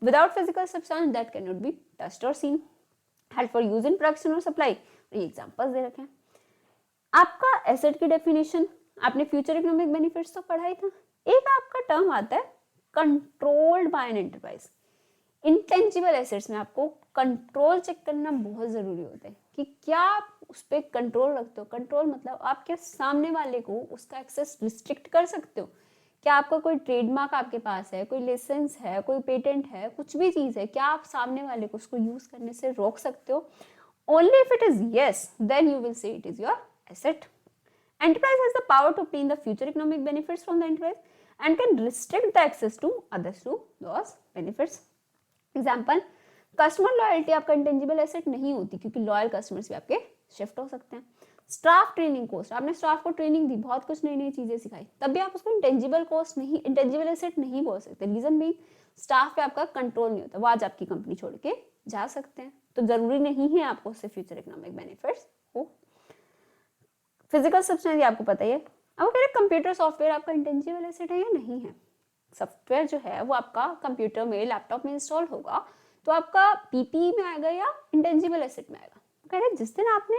A: Without physical substance that can not be touched और seen, held for use in production और सप्लाई, ये एग्जांपल्स दे रखे हैं। आपका एसेट की डेफिनेशन आपने फ्यूचर इकोनॉमिक बेनिफिट्स तो पढ़ा ही था। एक आपका टर्म आता है controlled by an enterprise. Intangible assets में आपको कंट्रोल चेक करना बहुत जरूरी होता है कि क्या आप उस पर कंट्रोल रखते हो। कंट्रोल मतलब आप क्या सामने वाले को उसका एक्सेस रिस्ट्रिक्ट कर सकते हो, क्या आपका कोई ट्रेडमार्क आपके पास है, कोई लाइसेंस है, कोई पेटेंट है, कुछ भी चीज है, क्या आप सामने वाले को उसको यूज करने से रोक सकते हो। Only if it is yes then you will say it is your asset. Enterprise has the power to obtain the future economic benefits from the enterprise and can restrict the access to others to those benefits. Example, customer loyalty आपका intangible asset नहीं होती क्योंकि loyal customers भी आपके shift हो सकते हैं। Staff training cost, आपने स्टाफ को ट्रेनिंग दी, बहुत कुछ नई नई चीजें सिखाई, तब भी आप उसको इंटेंजिबल कॉस्ट नहीं, इंटेंजिबल एसेट नहीं बोल सकते। रीजन भी स्टाफ पे आपका कंट्रोल नहीं होता, वो आज आपकी कंपनी छोड़ के जा सकते हैं, तो जरूरी नहीं है आपको उससे फ्यूचर इकोनॉमिक बेनिफिट्स हो। फिजिकल सब्सटेंस आपको पता ही है। अब कह रहे कंप्यूटर सॉफ्टवेयर आपका इंटेंजिबल एसेट है या नहीं है। सॉफ्टवेयर जो है वो आपका कंप्यूटर में, लैपटॉप में इंस्टॉल होगा तो आपका पीपीई में आएगा या इंटेंजिबल एसेट में आएगा। कह रहे जिस दिन आपने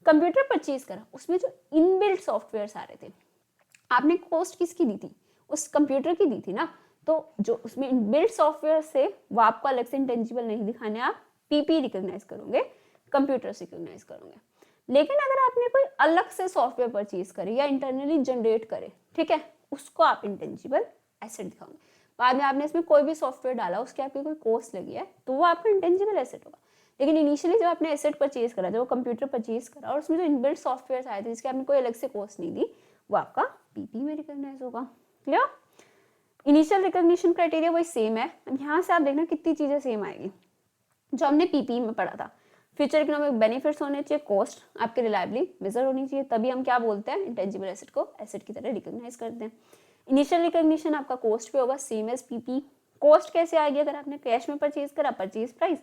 A: कंप्यूटर परचेज करा उसमें जो इनबिल्ट सॉफ्टवेयर आ रहे थे, आपने कॉस्ट किसकी दी थी, उस कंप्यूटर की दी थी ना, तो जो उसमें इनबिल्ट सॉफ्टवेयर से वो आपको अलग से इंटेंजिबल नहीं दिखाने, आप पीपी रिकॉग्नाइज करोगे, कंप्यूटर से रिकॉग्नाइज करोगे। लेकिन अगर आपने कोई अलग से सॉफ्टवेयर परचेज करे या इंटरनली जनरेट करे, ठीक है, उसको आप इंटेंजिबल एसेट दिखाओगे। बाद में आपने इसमें कोई भी सॉफ्टवेयर डाला, उसकी आपकी कोई कॉस्ट लगी है, तो वो आपका इंटेंजिबल एसेट होगा। लेकिन इनिशियली जब आपने एसेट परचेज करा, जब वो कंप्यूटर परचेज करा और उसमें जो इनबिल्ट सॉफ्टवेयर आए थे जिसके आपने कोई अलग से कॉस्ट नहीं दी, वो आपका पीपी में रिकॉग्नाइज होगा। क्लियर। इनिशियल रिकॉग्निशन क्राइटेरिया वही सेम है। यहाँ से आप देखना कितनी चीजें सेम आएगी जो हमने पीपी में पढ़ा था। फ्यूचर इकोनॉमिक बेनिफिट्स होने चाहिए, कॉस्ट आपके रिलायबली मेजर होनी चाहिए, तभी हम क्या बोलते हैं, इंटेंजिबल एसेट को एसेट की तरह रिकॉग्नाइज करते हैं। इनिशियल रिकॉग्निशन आपका कॉस्ट पे होगा, सेम एज पीपी। कॉस्ट कैसे आएगी, अगर आपने कैश में परचेज करा, purchase price,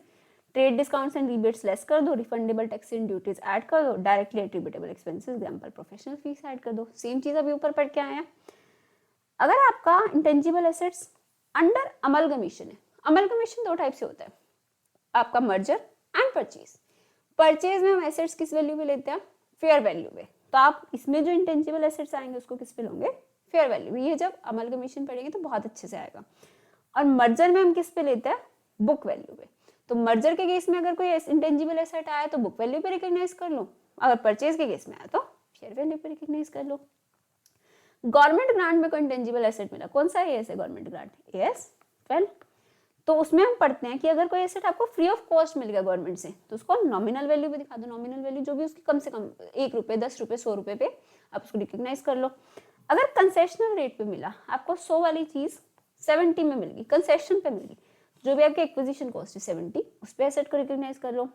A: trade discounts and rebates less कर दो, refundable tax and duties add कर दो, directly attributable expenses example professional fees add कर दो। सेम चीज अभी ऊपर पढ़ के आए हैं। अगर आपका इंटेंजिबल एसेट्स अंडर अमलगमेशन है, अमलगमेशन दो टाइप से होता है, आपका मर्जर एंड परचेज। परचेज में हम एसेट्स किस वैल्यू पे लेते हैं, फेयर वैल्यू पे, तो आप इसमें जो इंटेंजिबल एसेट्स आएंगे उसको किस पे लोगे, फेयर वैल्यू। ये जब अमलगमेशन पढ़ेंगे तो बहुत अच्छे से आएगा। और मर्जर में हम किस पे लेते हैं, बुक वैल्यू पे। तो मर्जर के केस में अगर कोई इंटेंजिबल एसेट आया तो बुक वैल्यू पे रिकॉग्नाइज कर लो, अगर परचेज के केस में आया तो फेयर वैल्यू पे रिकॉग्नाइज कर लो। गवर्नमेंट ग्रांट में कोई इंटेंजिबल एसेट मिला, कौन सा एएस है गवर्नमेंट ग्रांट, एएस 12, तो उसमें हम पढ़ते हैं कि अगर कोई एसेट आपको फ्री ऑफ कॉस्ट मिल गया गवर्नमेंट से तो उसको नॉमिनल वैल्यू पे दिखा दो। नॉमिनल वैल्यू जो भी उसकी कम से कम 1 रुपए, 10 रुपए, 100 रुपए पे आप उसको रिकॉग्नाइज कर लो। अगर कंसेशनल रेट पे मिला, आपको 100 वाली चीज 70 में मिल गई, कंसेशन पे मिल गई, जो भी आपकी एक्विजिशन कॉस्ट है 70, उस पे एसेट को रिकॉग्नाइज कर लो।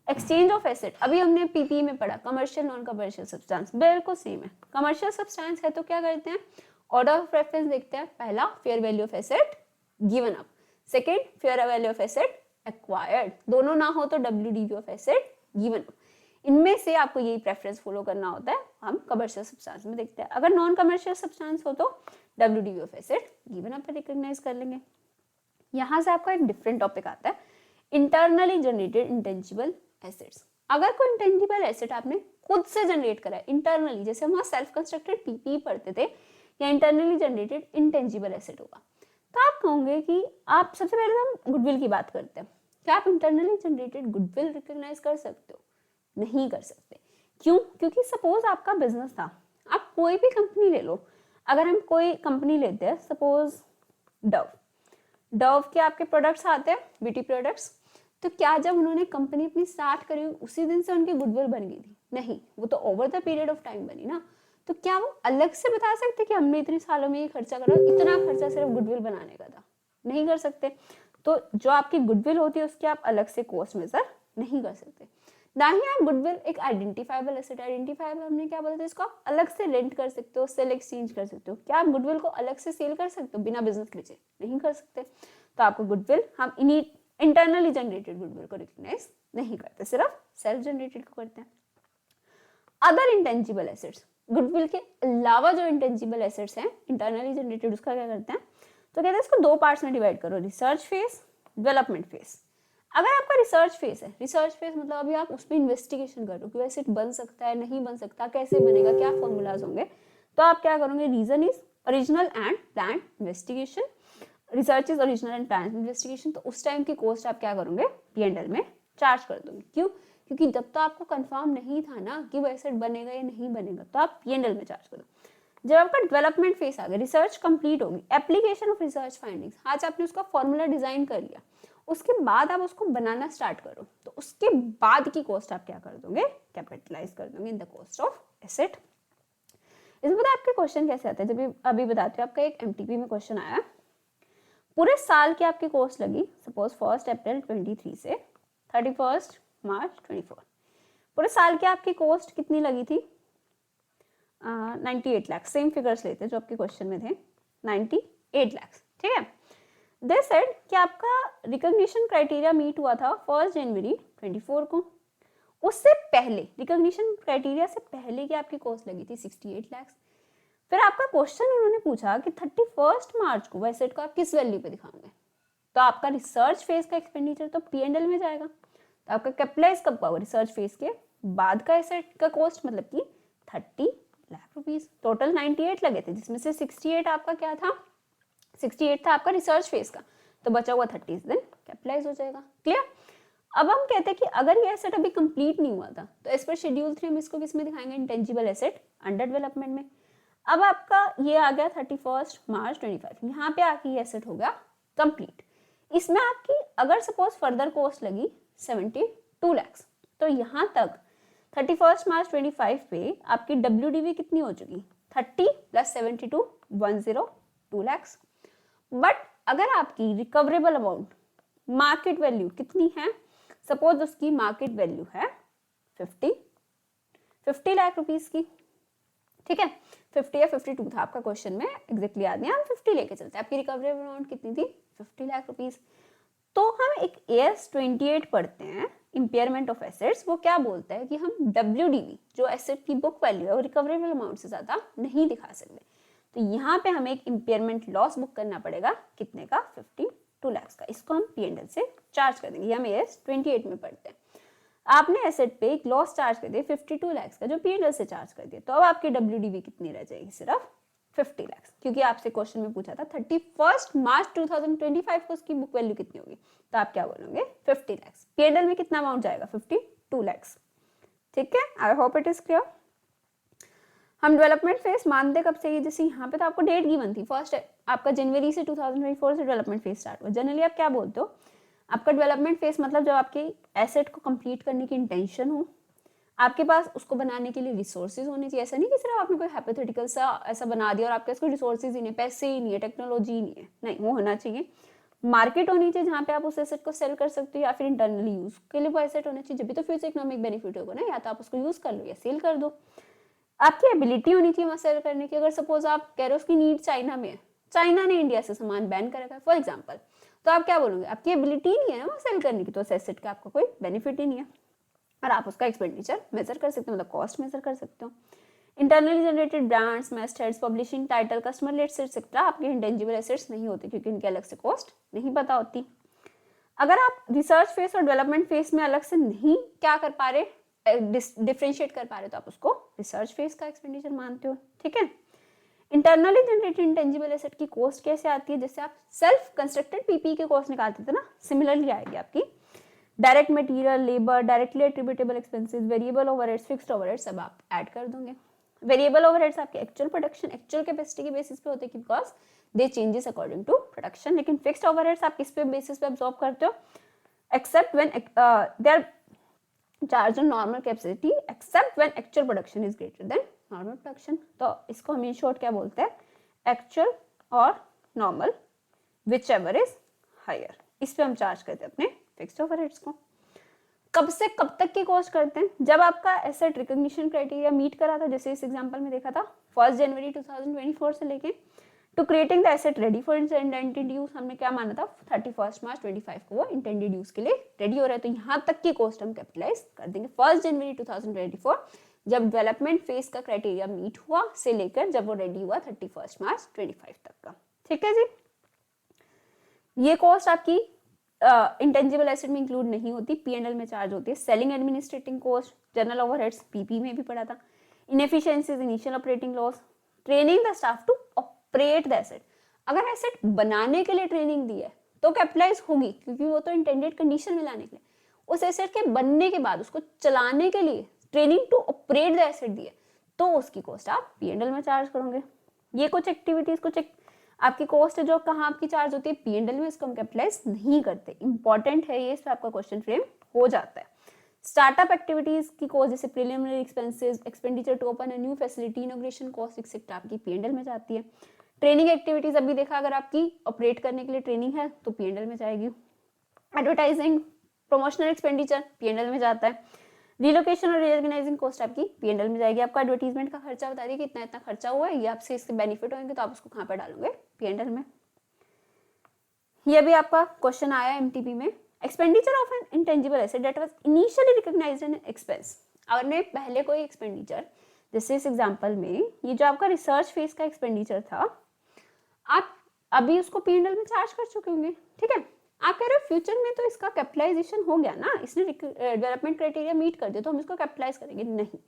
A: एक्सचेंज ऑफ एसेट, अभी हमने पीपी में पढ़ा, कमर्शियल नॉन कमर्शियल सब्सटेंस, बिल्कुल सेम है। कमर्शियल सब्सटेंस है तो क्या करते हैं, ऑर्डर ऑफ प्रेफरेंस देखते हैं। पहला fair value of asset given up, second fair value of asset acquired, दोनों ना हो तो WDV of asset given up. इनमें से आपको यही प्रेफरेंस फॉलो करना होता है, हम कमर्शियल सब्सटेंस में देखते हैं। अगर नॉन कमर्शियल सब्सटेंस हो तो WDV of asset given up recognise कर लेंगे। यहाँ से आपका एक डिफरेंट टॉपिक आता है, इंटरनली जनरेटेड इंटेंजिबल एसेट्स। अगर कोई इंटेंजिबल एसेट आपने खुद से जनरेट करा है इंटरनली, जैसे हम सेल्फ कंस्ट्रक्टेड पीपी पढ़ते थे, या इंटरनली जनरेटेड इंटेंजिबल एसेट होगा, तो आप कहोगे कि आप सबसे पहले हम गुडविल की बात करते हैं, क्या आप इंटरनली जनरेटेड गुडविल रिकॉग्नाइज कर सकते हो, नहीं कर सकते। क्यों, क्योंकि सपोज आपका बिजनेस था, आप कोई भी कंपनी ले लो, अगर हम कोई कंपनी लेते हैं सपोज डव के आपके प्रोडक्ट्स आते हैं, ब्यूटी प्रोडक्ट्स, तो क्या जब उन्होंने कंपनी अपनी स्टार्ट करी उसी दिन से उनकी गुडविल बन गई थी, नहीं, वो तो over the period of time बनी ना। तो क्या वो अलग से बता सकते कि हमने इतने सालों में ये खर्चा करा, इतना खर्चा सिर्फ गुडविल बनाने का था, नहीं कर सकते। तो जो आपकी गुडविल होती है उसकी आप अलग से कॉस्ट मेजर नहीं कर सकते। ना ही आप गुडविल एक आइडेंटिफाइबल एसेट, आइडेंटिफाइबल हमने क्या बोलते हैं, इसको आप अलग से रेंट कर सकते हो, सेल एक्सचेंज कर सकते हो। क्या आप गुडविल को अलग से सेल कर सकते हो बिना बिजनेस बेचे, नहीं कर सकते। तो आपको गुडविल हम इंटरनली जनरेटेड गुडविल को रिकॉग्नाइज नहीं करते, सिर्फ सेल्फ जनरेटेड को करते हैं। अदर इंटेंजिबल एसेट्स, गुडविल के अलावा जो इंटेंजिबल एसेट्स हैं इंटरनली जनरेटेड, उसका क्या करते हैं, तो कहते हैं इसको दो पार्ट्स में डिवाइड करो, रिसर्च फेज, डेवलपमेंट फेज। अगर आपका रिसर्च फेज है, रिसर्च फेज मतलब अभी आप उस पर इन्वेस्टिगेशन करो कि एसेट बन सकता है, नहीं बन सकता, कैसे बनेगा, क्या फॉर्मूलाज होंगे, तो आप क्या करोगे, reason is original and plan investigation, research is original and plan investigation. तो उस टाइम की कॉस्ट आप क्या करोगे, P&L में चार्ज कर दोगे। क्यों, क्योंकि जब तो आपको कंफर्म नहीं था ना कि वो एसेट बनेगा या नहीं बनेगा, तो आप P&L में चार्ज करो। जब आपका डेवलपमेंट फेज आ गया, रिसर्च कंप्लीट होगी, एप्लीकेशन ऑफ रिसर्च फाइंडिंग्स, आज आपने उसका फॉर्मूला डिजाइन कर लिया, उसके बाद आप उसको बनाना स्टार्ट करो, तो उसके बाद की कॉस्ट आप क्या कर दोगे, कैपिटलाइज कर दोगे in the cost of asset. इसमें पता आपके क्वेश्चन कैसे आते हैं, जब अभी बताते हो, आपका एक MTP में क्वेश्चन आया, पूरे साल की आपकी कॉस्ट लगी, सपोज 1 अप्रैल 23 से 31 मार्च 24, पूरे साल की आपकी कॉस्ट कितनी लगी थी? 98 लाख, सेम फिगर्स लेते जो आपके क्वेश्चन में थे, 98 लाख, ठीक है। दे सेड कि आपका रिकॉग्निशन क्राइटेरिया मीट हुआ था 1 जनवरी 24 को, उससे पहले रिकॉग्निशन क्राइटेरिया से पहले की आपकी कॉस्ट लगी थी 68 लाख। फिर आपका क्वेश्चन उन्होंने पूछा कि 31 मार्च को एसेट को आप किस वैल्यू पे दिखाओगे, तो आपका रिसर्च फेज का एक्सपेंडिचर तो P&L में जाएगा, तो आपका कैपिटलाइज कब होगा? रिसर्च फेज के बाद का एसेट का कॉस्ट, मतलब कि 30 लाख रुपीस। टोटल 98 लगे थे, जिसमें से 68 आपका क्या था? 68 था आपका रिसर्च फेज का, तो बचा हुआ 30 दिन कैपिटलाइज हो जाएगा। क्लियर? अब हम कहते हैं कि अगर ये एसेट अभी कंप्लीट नहीं हुआ था, तो एज पर शेड्यूल 3 हम इसको किस में दिखाएंगे? इंटेंजिबल एसेट अंडर डेवलपमेंट में। अब आपका ये आ गया 31 मार्च 25, यहाँ पे आके ये एसेट हो गया कंप्लीट। इसमें आपकी अगर सपोज फर्दर कॉस्ट लगी 72 लाख, तो यहाँ तक 31 मार्च 25 पे आपकी WDV कितनी हो चुकी? 30 + 72 102 लाख। बट अगर आपकी रिकवरेबल अमाउंट मार्केट वैल्यू कितनी है? सपोज उसकी मार्केट वैल्यू है 50 लाख रुपीस की, ठीक है। 50 या 52 था आपका क्वेश्चन में, एग्जैक्टली याद नहीं, हम 50 लेके चलते हैं। आपकी रिकवरेबल अमाउंट कितनी थी? 50 लाख रुपीस। तो हम एक AS 28 पढ़ते हैं, इम्पेयरमेंट ऑफ एसेट्स। वो क्या बोलता है कि हम WDV जो एसेट की बुक वैल्यू है वो रिकवरेबल अमाउंट से ज्यादा नहीं दिखा सकते, तो यहाँ पे हमें एक इम्पेयरमेंट लॉस बुक करना पड़ेगा, कितने का? 52 लाख का। इसको हम P&L से चार्ज कर देंगे, ये हम AS 28 में पढ़ते हैं। आपने एसेट पे एक लॉस चार्ज कर दिया 52 लाख का, जो P&L से चार्ज कर दिया, तो अब आपकी WDV कितनी रह जाएगी? सिर्फ 50 लाख, क्योंकि आपसे क्वेश्चन में पूछा था 31 मार्च 2025 को उसकी बुक वैल्यू कितनी होगी, तो आप क्या बोलोगे? 50 लाख। P&L में कितना अमाउंट जाएगा? 52 लाख। ठीक है, आई होप इट इज क्लियर। हम डेवलपमेंट फेज मानते कब से? जैसे यहाँ पे तो आपको डेट गिवन थी, फर्स्ट आपका जनवरी से 2024 से डेवलपमेंट फेज स्टार्ट हुआ। जनरली आप क्या बोलते हो? आपका डेवलपमेंट फेज मतलब जब आपके एसेट को कंप्लीट करने की इंटेंशन हो, आपके पास उसको बनाने के लिए रिसोर्सेज होने चाहिए। ऐसा नहीं कि सिर्फ आपने कोई हाइपोथेटिकल सा ऐसा बना दिया और आपके पास कोई रिसोर्सेज ही नहीं, पैसे ही नहीं है, टेक्नोलॉजी ही नहीं है, नहीं, वो होना चाहिए। मार्केट होनी चाहिए जहाँ पे आप उस एसेट को सेल कर सकते हो, या फिर इंटरनली यूज के लिए वो एसेट होना चाहिए, जब भी तो फ्यूचर इकोनॉमिक बेनिफिट होगा ना, या तो आप उसको यूज कर लो या सेल कर दो। आपकी एबिलिटी होनी चाहिए वहाँ सेल करने की। अगर सपोज आप कह रहे हो उसकी नीड चाइना में है, चाइना ने इंडिया से सामान बैन करा था फॉर एग्जाम्पल, तो आप क्या बोलोगे? आपकी एबिलिटी नहीं है ना वहाँ सेल करने की, तो उस एसेट का आपका कोई बेनिफिट ही नहीं है, और आप उसका एक्सपेंडिचर मेजर कर सकते हो, मतलब कॉस्ट मेजर कर सकते हो। Internally generated brands, methods, publishing, title, customer list etcetera आपके इंटेंजिबल एसेट्स नहीं होते, क्योंकि इनके अलग से कॉस्ट नहीं पता होती। अगर आप रिसर्च फेज और डेवलपमेंट फेज में अलग से नहीं क्या कर पा रहे, डिफ्रेंशिएट कर पा रहे, तो आप उसको रिसर्च फेज का एक्सपेंडिचर मानते हो, ठीक है। इंटरनली जनरेटेड इंटेंजिबल एसेट की कॉस्ट कैसे आती है? जैसे आप सेल्फ कंस्ट्रक्टेड पीपी की कॉस्ट निकालते थे ना, सिमिलरली आएगी आपकी। Direct material, labour, directly attributable expenses, variable overheads, fixed overheads सब आप ऐड कर दोगे। वेरिएबल ओवरहेड्स आपके एक्चुअल प्रोडक्शन, एक्चुअल कैपेसिटी के बेसिस पे होते हैं, because they changes according to production. लेकिन फिक्स्ड ओवरहेड्स आप किस पे बेसिस पे अब्सॉर्ब करते हो? Accept when they are charge on normal capacity except when actual production is greater than normal production. तो इसको हम इन शॉर्ट क्या बोलते हैं? एक्चुअल और normal, whichever is higher, इस पे हम चार्ज करते हैं अपने फिक्स्ड ओवरहेड्स को। कब से कब तक की कॉस्ट करते हैं? जब आपका एसेट रिकॉग्निशन क्राइटेरिया मीट करा था, जैसे इस एग्जांपल में देखा था 1 जनवरी 2024 से लेके to creating the asset ready for intended use, हमने क्या माना था? 31 मार्च 25 को वो इंटेंडेड यूज के लिए रेडी हो रहा है, तो यहाँ तक की कॉस्ट हम कैपिटलाइज कर देंगे 1 जनवरी 2024, जब डेवलपमेंट फेज का क्राइटेरिया मीट हुआ से लेकर जब वो रेडी हुआ 31 मार्च 25 तक का। ठीक है जी, ये कॉस्ट आपकी इंटेंजिबल एसेट में इंक्लूड नहीं होती, P&L में चार्ज होती है। Selling administrating cost, general overheads PP में भी पड़ा था। Inefficiencies, initial operating loss, training the staff to operate the asset. अगर एसेट बनाने के लिए ट्रेनिंग दी है तो कैपिटलाइज होगी, क्योंकि वो तो इंटेंडेड कंडीशन में लाने के लिए। उस एसेट के बनने के बाद उसको चलाने के लिए training to operate the asset दी है, तो उसकी कॉस्ट आप P&L में चार्ज करोगे। ये कुछ एक्टिविटीज, कुछ आपकी कॉस्ट है जो कहाँ आपकी चार्ज होती है? P&L में, इसको हम कैपिटलाइज नहीं करते। इंपॉर्टेंट है ये, इस पे आपका क्वेश्चन फ्रेम हो जाता है। स्टार्टअप एक्टिविटीज की कॉस्ट जैसे preliminary expenses, expenditure to open a new facility, inauguration cost etcetera आपकी P&L में जाती है। ट्रेनिंग एक्टिविटीज अभी देखा, अगर आपकी ऑपरेट करने के लिए ट्रेनिंग है तो P&L में जाएगी। एडवर्टाइजिंग प्रमोशनल एक्सपेंडिचर P&L में जाता है। रिलोकेशन और रीऑर्गेनाइजिंग कॉस्ट आपकी P&L में जाएगी। आपका एडवर्टीजमेंट का खर्चा बता दिए कि इतना इतना खर्चा हुआ है, ये आपसे इसके बेनिफिट होंगे, तो आप उसको कहाँ पर डालोगे? P&L में। ये भी आपका क्वेश्चन आया MTP में। Expenditure of an intangible asset that was initially recognised an expense. अगर मैं पहले कोई एक्सपेंडिचर, जैसे इस एग्जांपल में ये जो आपका रिसर्च फेज का एक्सपेंडिचर था, आप अभी उसको P&L में चार्ज कर चुके होंगे, ठीक है। आप कह रहे हो फ्यूचर में तो इसका कैपिटलाइजेशन हो गया ना, इसने डेवलपमेंट क्राइटेरिया मीट कर दिया तो हम इसको कैपिटलाइज करेंगे। नहीं,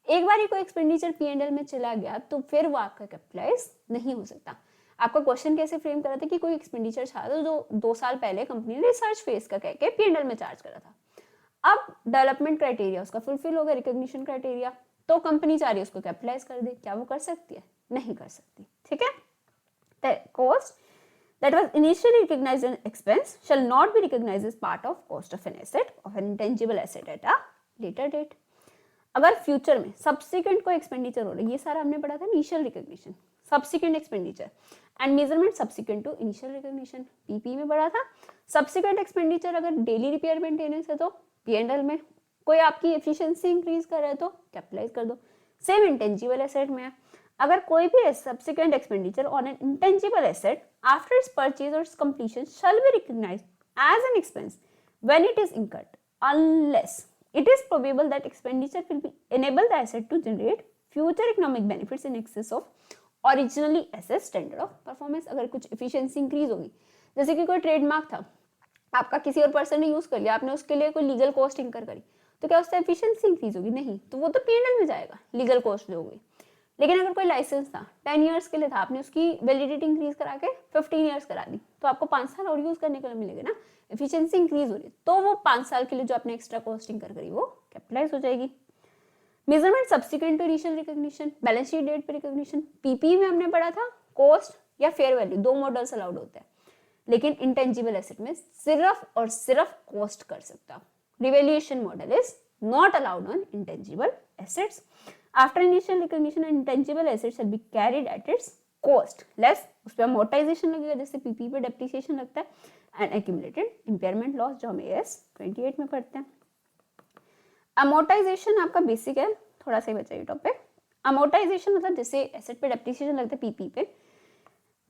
A: एक बार ही कोई एक्सपेंडिचर P&L में चला गया तो फिर वो आपका कैपिटलाइज नहीं हो सकता। आपका क्वेश्चन कैसे फ्रेम करा था कि कोई एक्सपेंडिचर था तो जो 2 साल पहले कंपनी ने रिसर्च फेज का कह के P&L में चार्ज करा था। अब डेवलपमेंट क्राइटेरिया उसका फुलफिल हो गया, रिकॉग्निशन क्राइटेरिया, तो कंपनी चाह रही है उसको कैपिटलाइज कर दे। क्या वो कर सकती है? नहीं कर सकती, ठीक है। The cost that was initially recognized as expense shall not be recognized as part of cost of an asset of an intangible asset at a later date. अगर फ्यूचर में सब्सिक्वेंट कोई एक्सपेंडिचर हो रहा है, ये सारा हमने पढ़ा था initial recognition, subsequent expenditure and measurement subsequent to initial recognition, PP में पढ़ा था। सब्सिक्वेंट एक्सपेंडिचर अगर डेली रिपेयर मेंटेनेंस है तो P&L में, कोई आपकी एफिशिएंसी इंक्रीज कर रहा है तो कैपिटलाइज कर दो। सेम इंटेंजिबल एसेट में, अगर कोई भी subsequent expenditure on an intangible asset after its purchase or its completion shall be recognized as an expense when it is incurred, unless it is probable that expenditure will be enable the asset to generate future economic benefits in excess of originally assessed standard of performance। अगर कुछ efficiency increase होगी, जैसे कि कोई trademark था, आपका किसी और पर्सन ने यूज कर लिया, आपने उसके लिए कोई लीगल कॉस्ट इंकर करी, तो क्या उससे एफिशिएंसी इंक्रीज होगी? नहीं, तो वो तो P&L में जाएगा, लीगल कॉस्ट जो होगी। लेकिन अगर कोई लाइसेंस था 10 इयर्स के लिए था, आपने उसकी वैलिडिटी इंक्रीज करा के 15 इयर्स करा दी, तो आपको 5 साल और यूज करने के लिए मिलेगा ना, एफिशिएंसी इंक्रीज हो रही है, तो वो 5 साल के लिए जो आपने एक्स्ट्रा कॉस्टिंग कर करी वो कैपिटलाइज हो जाएगी। Measurement subsequent to initial recognition, balance sheet date पे रिकॉग्निशन, पीपी में हमने पढ़ा था कॉस्ट या फेयर वैल्यू, 2 मॉडल्स अलाउड होते हैं, लेकिन इंटेंजिबल एसेट में सिर्फ और सिर्फ कॉस्ट कर सकता। Revaluation model is not allowed on intangible assets. After initial recognition, an intangible asset shall be carried at its cost less, उस पर amortization लगेगा, जैसे पीपी पे डेप्रिसिएशन लगता है, and accumulated impairment loss जो हम AS 28 में पढ़ते हैं। amortization आपका बेसिक है, थोड़ा सा ही बचा ये टॉपिक। amortization मतलब जैसे एसेट पे डेप्रिसिएशन लगता है पीपी पे,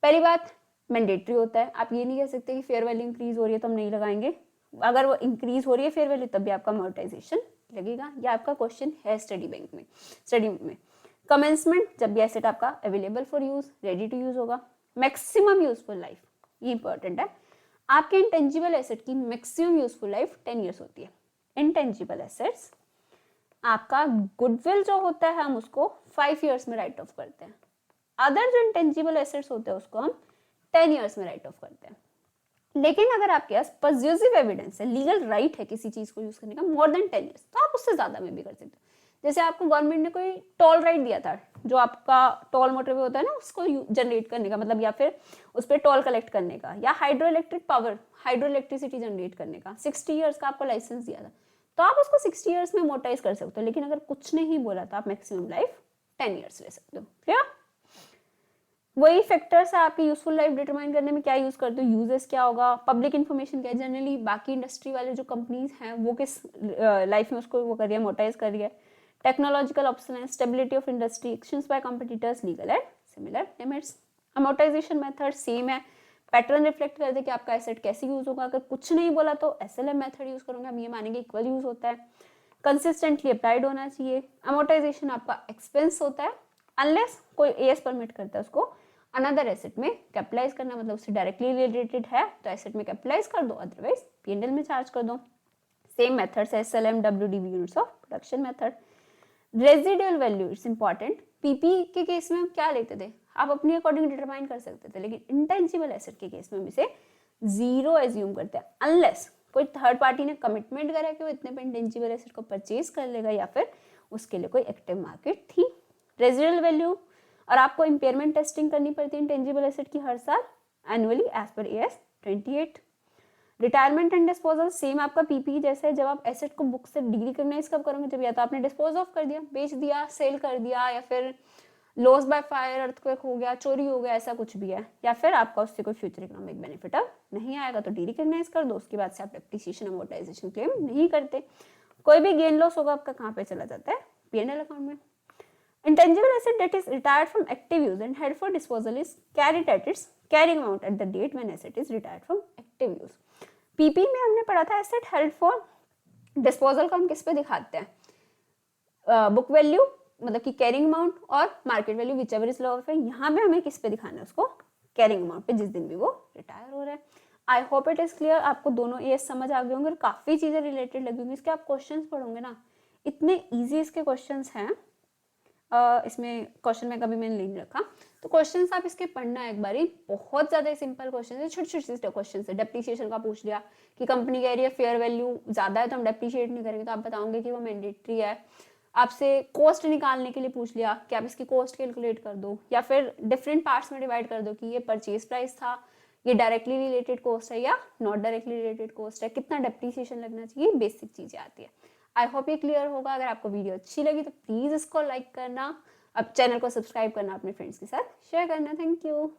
A: पहली बात मैंडेटरी होता है, आप ये नहीं कह सकते कि फेयर वैल्यू इंक्रीज हो रही है तो हम नहीं लगाएंगे, अगर वो इंक्रीज हो रही है फेयर वैल्यू तब भी आपका amortization लगेगा। ये आपका क्वेश्चन है स्टडी में। कमेंसमेंट, जब भी एसेट आपका available for use, ready to use होगा। मैक्सिमम यूजफुल लाइफ, ये इंपॉर्टेंट है, आपके इंटेंजिबल एसेट की मैक्सिमम यूजफुल लाइफ 10 ईयर्स होती है। इंटेंजिबल एसेट्स, आपका गुडविल जो होता है हम उसको 5 ईयर्स में राइट ऑफ करते हैं, अदर जो इंटेंजिबल एसेट्स होते हैं उसको हम 10 ईयर्स में राइट ऑफ करते हैं। लेकिन अगर आपके पास पॉजिटिव एविडेंस है, लीगल राइट है किसी चीज को यूज करने का मोर देन 10 ईयर्स, तो आप उससे ज्यादा में भी कर सकते हो। जैसे आपको गवर्नमेंट ने कोई टोल राइट दिया था, जो आपका टोल मोटरवे होता है ना उसको जनरेट करने का, मतलब या फिर उस पर टोल कलेक्ट करने का, या hydro electric power, hydro electricity generate करने का 60 ईयर्स का आपको लाइसेंस दिया था, तो आप उसको 60 ईयर्स में मोटाइज कर सकते हो। लेकिन अगर कुछ नहीं बोला तो आप मैक्सिमम लाइफ 10 ईयर्स ले सकते हो। क्लियर? वही फैक्टर्स है आपकी यूजफुल लाइफ डिटरमाइन करने में, क्या यूज करते हो, यूजेस क्या होगा, पब्लिक इन्फॉर्मेशन क्या है, जनरली बाकी इंडस्ट्री वाले जो कंपनीज हैं वो किस लाइफ में उसको वो कर रही है, मोटाइज कर रही है, technological options, stability of industry, actions by competitors, legal and similar limits. Amortization method same है, पैटर्न रिफ्लेक्ट करते हैं कि आपका एसेट कैसे यूज होगा। अगर कुछ नहीं बोला तो SLM मेथड यूज करोगे, हम ये मानेंगे इक्वल यूज होता है, कंसिस्टेंटली अप्लाइड होना चाहिए। अमोर्टाइजेशन आपका एक्सपेंस होता है, अनलेस कोई AS परमिट करता है उसको अनदर एसेट में कैपिटलाइज करना, मतलब उससे डायरेक्टली रिलेटेड है तो एसेट में कैपिटलाइज कर दो, अदरवाइज P&L में चार्ज कर दो। Same methods SLM, WDV, units of production method. Residual value it's important, PP के केस में हम क्या लेते थे, आप अपने अकॉर्डिंग डिटरमाइन कर सकते थे, लेकिन इंटेंजिबल एसेट के केस में हम इसे 0 एज्यूम करते हैं, अनलेस कोई थर्ड पार्टी ने कमिटमेंट करा कि वो इतने पे इंटेंजिबल एसेट को परचेज कर लेगा या फिर उसके लिए कोई एक्टिव मार्केट थी। रेजिडुअल वैल्यू, और आपको इंपेयरमेंट टेस्टिंग करनी पड़ती है इंटेंजिबल एसेट की हर साल annually as per AS 28। Retirement and disposal same आपका पीपी जैसे है, जब आप एसेट को बुक से रिकॉग्नाइज कब करोगे, जब या तो आपने डिस्पोज ऑफ कर दिया, बेच दिया, सेल कर दिया, या फिर लॉस बाय फायर, अर्थक्वेक हो गया, चोरी हो गया, ऐसा कुछ भी है, या फिर आपका उससे कोई फ्यूचर इकोनॉमिक बेनिफिट अब नहीं आएगा तो डीरिकॉग्नाइज कर दो, उसके बाद से आप डेप्रिसिएशन अमोर्टाइजेशन क्लेम नहीं करते। कोई भी गेन लॉस होगा आपका कहाँ पे चला जाता है, P&L अकाउंट में। Intangible asset that is retired from active use and held for disposal is carried at its carrying amount at the date when asset is retired from active use. PP में हमने पढ़ा था asset held for disposal को हम किस पे दिखाते हैं, बुक वैल्यू मतलब कि कैरिंग अमाउंट और market value which ever is lower है। यहाँ पे हमें किस पे दिखाना है उसको, कैरिंग अमाउंट पे जिस दिन भी वो रिटायर हो रहा है। आई होप इट इज क्लियर, आपको दोनों ये समझ आ गए होंगे और काफ़ी चीज़ें रिलेटेड लगी होंगी। इसके आप क्वेश्चंस पढ़ोगे ना, इतने ईजी इसके क्वेश्चंस हैं। इसमें क्वेश्चन में कभी मैंने नहीं रखा, तो क्वेश्चंस आप इसके पढ़ना एक बारी, बहुत ज़्यादा सिंपल क्वेश्चन है, छोटे छोटे क्वेश्चन है। डेप्रिसिएशन का पूछ लिया कि कंपनी कह रही है फेयर वैल्यू ज़्यादा है तो हम डेप्रिशिएट नहीं करेंगे, तो आप बताओगे कि वो मैंडेटरी है। आपसे कॉस्ट निकालने के लिए पूछ लिया कि आप इसकी कॉस्ट कैलकुलेट कर दो, या फिर डिफरेंट पार्ट्स में डिवाइड कर दो कि ये परचेज प्राइस था, ये डायरेक्टली रिलेटेड कॉस्ट है या नॉट डायरेक्टली रिलेटेड कॉस्ट है, कितना डेप्रिसिएशन लगना चाहिए, बेसिक चीज़ें आती है। आई होप ये क्लियर होगा। अगर आपको वीडियो अच्छी लगी तो प्लीज़ इसको लाइक करना, अब चैनल को सब्सक्राइब करना, अपने फ्रेंड्स के साथ शेयर करना। Thank you.